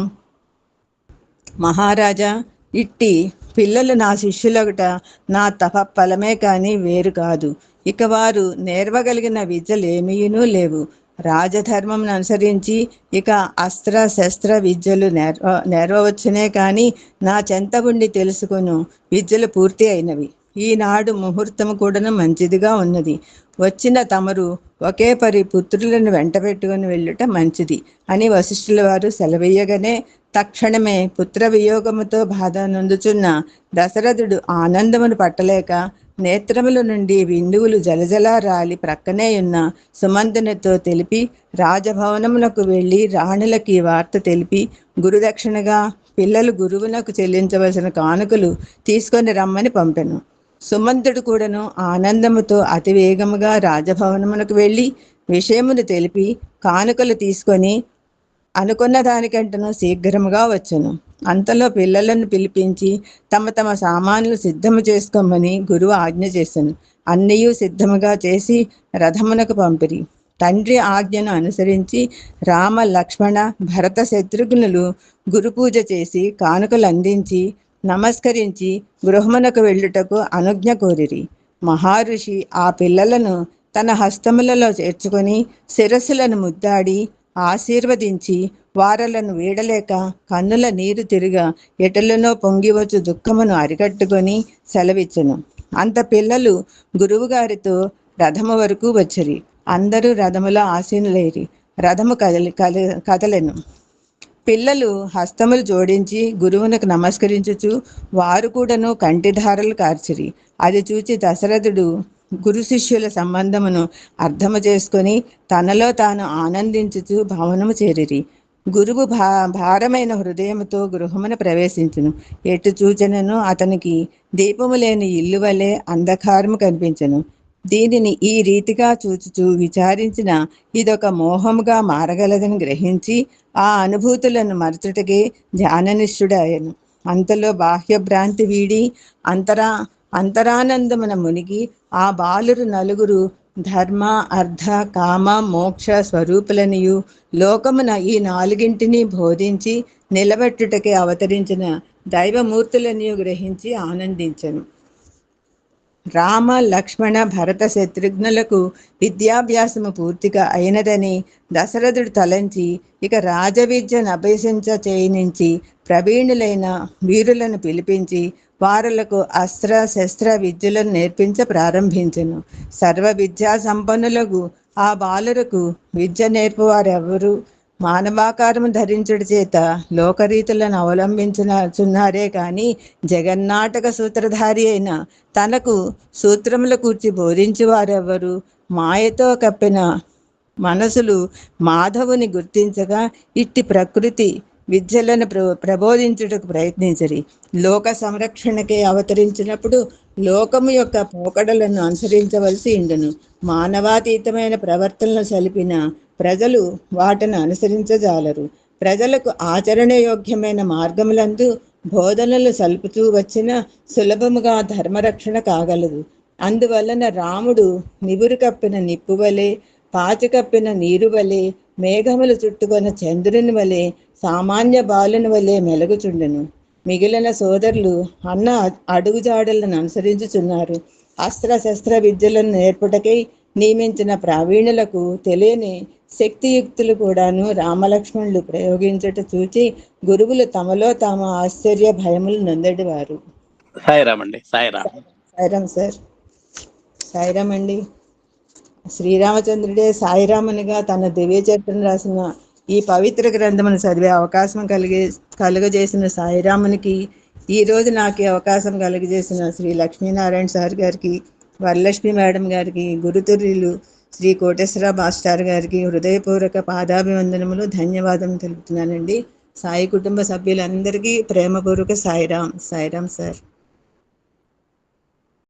Speaker 4: మహారాజా, ఇట్టి పిల్లలు నా శిష్యులగట నా తప ఫలమే కానీ వేరు కాదు. ఇక వారు నేర్వగలిగిన విద్యలేమీనూ లేవు. రాజధర్మం అనుసరించి ఇక అస్త్ర శస్త్ర విద్యలు నేర్వవచ్చునే కానీ నా చెంత ఉండి తెలుసుకొను విద్యలు పూర్తి అయినవి. ఈనాడు ముహూర్తము కూడాను మంచిదిగా ఉన్నది. వచ్చిన తమరు ఒకే పరి పుత్రులను వెంట పెట్టుకుని వెళ్ళుట మంచిది అని వశిష్ఠుల వారు సెలవీయగానే తక్షణమే పుత్ర వియోగముతో బాధ నొందుచున్న దశరథుడు ఆనందమును పట్టలేక నేత్రముల నుండి బిందువులు జలజలా రాలి ప్రక్కనే ఉన్న సుమంతునితో తెలిపి రాజభవనమునకు వెళ్ళి రాణులకి వార్త తెలిపి గురుదక్షిణగా పిల్లలు గురువునకు చెల్లించవలసిన కానుకలు తీసుకొని రమ్మని పంపెను. సుమంతుడు కూడాను ఆనందముతో అతి వేగముగా రాజభవనమునకు వెళ్ళి విషయమును తెలిపి కానుకలు తీసుకొని అనుకున్న దానికంటను శీఘ్రముగా వచ్చెను. అంతలో పిల్లలను పిలిపించి తమ తమ సామాన్లు సిద్ధము చేసుకోమని గురువు ఆజ్ఞ చేసెను. అన్నయూ సిద్ధముగా చేసి రథమునకు పంపిరి. తండ్రి ఆజ్ఞను అనుసరించి రామ లక్ష్మణ భరత శత్రుఘ్నులు గురుపూజ చేసి కానుకలు అందించి నమస్కరించి గృహమునకు వెళ్ళుటకు అనుజ్ఞ కోరిరి. మహర్షి ఆ పిల్లలను తన హస్తములలో చేర్చుకొని శిరస్సులను ముద్దాడి ఆశీర్వదించి వారలను వీడలేక కన్నుల నీరు తిరిగా ఎటలనో పొంగివచ్చు దుఃఖమును అరికట్టుకొని సెలవిచ్చెను. అంత పిల్లలు గురువుగారితో రథము వరకు వచ్చిరి. అందరూ రథములో ఆసీనులైరి. రథము కదలెను. పిల్లలు హస్తములు జోడించి గురువునకు నమస్కరించుచు వారు కూడాను కంటిధారలు కార్చిరి. అది చూచి దశరథుడు గురు శిష్యుల సంబంధమును అర్థము చేసుకొని తనలో తాను ఆనందించుచు భవనము చేరిరి. గురువు భారమైన హృదయముతో గృహమున ప్రవేశించును. ఎటు చూచెనను అతనికి దీపము లేని ఇల్లు వలె అంధకారము కనిపించెను. దీనిని ఈ రీతిగా చూచుచూ విచారించిన ఇదొక మోహముగా మారగలదని గ్రహించి ఆ అనుభూతులను మరచుటకే ధ్యాననిష్ఠుడాయను. అంతలో బాహ్య భ్రాంతి వీడి అంతరానందమున మునిగి ఆ బాలురు నలుగురు ధర్మ, అర్థ, కామ, మోక్ష స్వరూపులనియు లోకమున ఈ నాలుగింటిని బోధించి నిలబెట్టుటకే అవతరించిన దైవమూర్తులనియు గ్రహించి ఆనందించెను. రామ, లక్ష్మణ, భరత, శత్రుఘ్నులకు విద్యాభ్యాసము పూర్తిగా అయినదని దశరథుడు తలంచి ఇక రాజవిద్యను అభ్యసించ చేయనించి ప్రవీణులైన వీరులను పిలిపించి వారులకు అస్త్ర శస్త్ర విద్యలను నేర్పించ ప్రారంభించెను. సర్వ విద్యా సంపన్నులకు ఆ బాలురకు విద్య నేర్పువారెవరు మానవాకారము ధరించుడి చేత లోకరీతులను అవలంబించున్నారే కాని జగన్నాటక సూత్రధారి అయిన తనకు సూత్రముల కూర్చి బోధించు వారెవ్వరు మాయతో కప్పిన మనసులు మాధవుని గుర్తించగా ఇట్టి ప్రకృతి విద్యలను ప్రబోధించుటకు ప్రయత్నించరి. లోక సంరక్షణకే అవతరించినప్పుడు లోకము యొక్క పోకడలను అనుసరించవలసి ఉండును. మానవాతీతమైన ప్రవర్తనలు సలిపిన ప్రజలు వాటిని అనుసరించజాలరు. ప్రజలకు ఆచరణయోగ్యమైన మార్గములందు బోధనలు సలుపుతూ వచ్చిన సులభముగా ధర్మరక్షణ కాగలదు. అందువలన రాముడు నివురు కప్పిన నిప్పు వలె, పాచి కప్పిన నీరు వలె, మేఘములు చుట్టుకొన్న చంద్రుని వలె, సామాన్య బాలుని వలె మెలుగుచుండెను. మిగిలిన సోదరులు అన్న అడుగుజాడలను అనుసరించుచున్నారు. అస్త్ర శస్త్ర విద్యలను నేర్పుటకై నియమించిన ప్రావీణులకు తెలియని శక్తియుక్తులు కూడాను రామలక్ష్మణులు ప్రయోగించుట చూచి గురువులు తమలో తాము ఆశ్చర్య భయములు నొందడివారు.
Speaker 1: సాయిరామ్ అండి. సాయిరామ్.
Speaker 4: సాయిరామ్ సార్. సాయిరామ్ అండి. శ్రీరామచంద్రుడే సాయిరామునిగా తన దివ్య చరిత్రను రాసిన ఈ పవిత్ర గ్రంథమును చదివే అవకాశం కలుగజేసిన సాయిరామునికి, ఈరోజు నాకు అవకాశం కలుగజేసిన శ్రీ లక్ష్మీనారాయణ సార్ గారికి, వరలక్ష్మి మేడం గారికి, గురుతుర్యులు శ్రీ కోటేశ్వర మాస్టర్ గారికి హృదయపూర్వక పాదాభివందనములు, ధన్యవాదం తెలుపుతున్నానండి. సాయి కుటుంబ సభ్యులందరికీ ప్రేమపూర్వక సాయిరామ్. సాయిరామ్ సార్.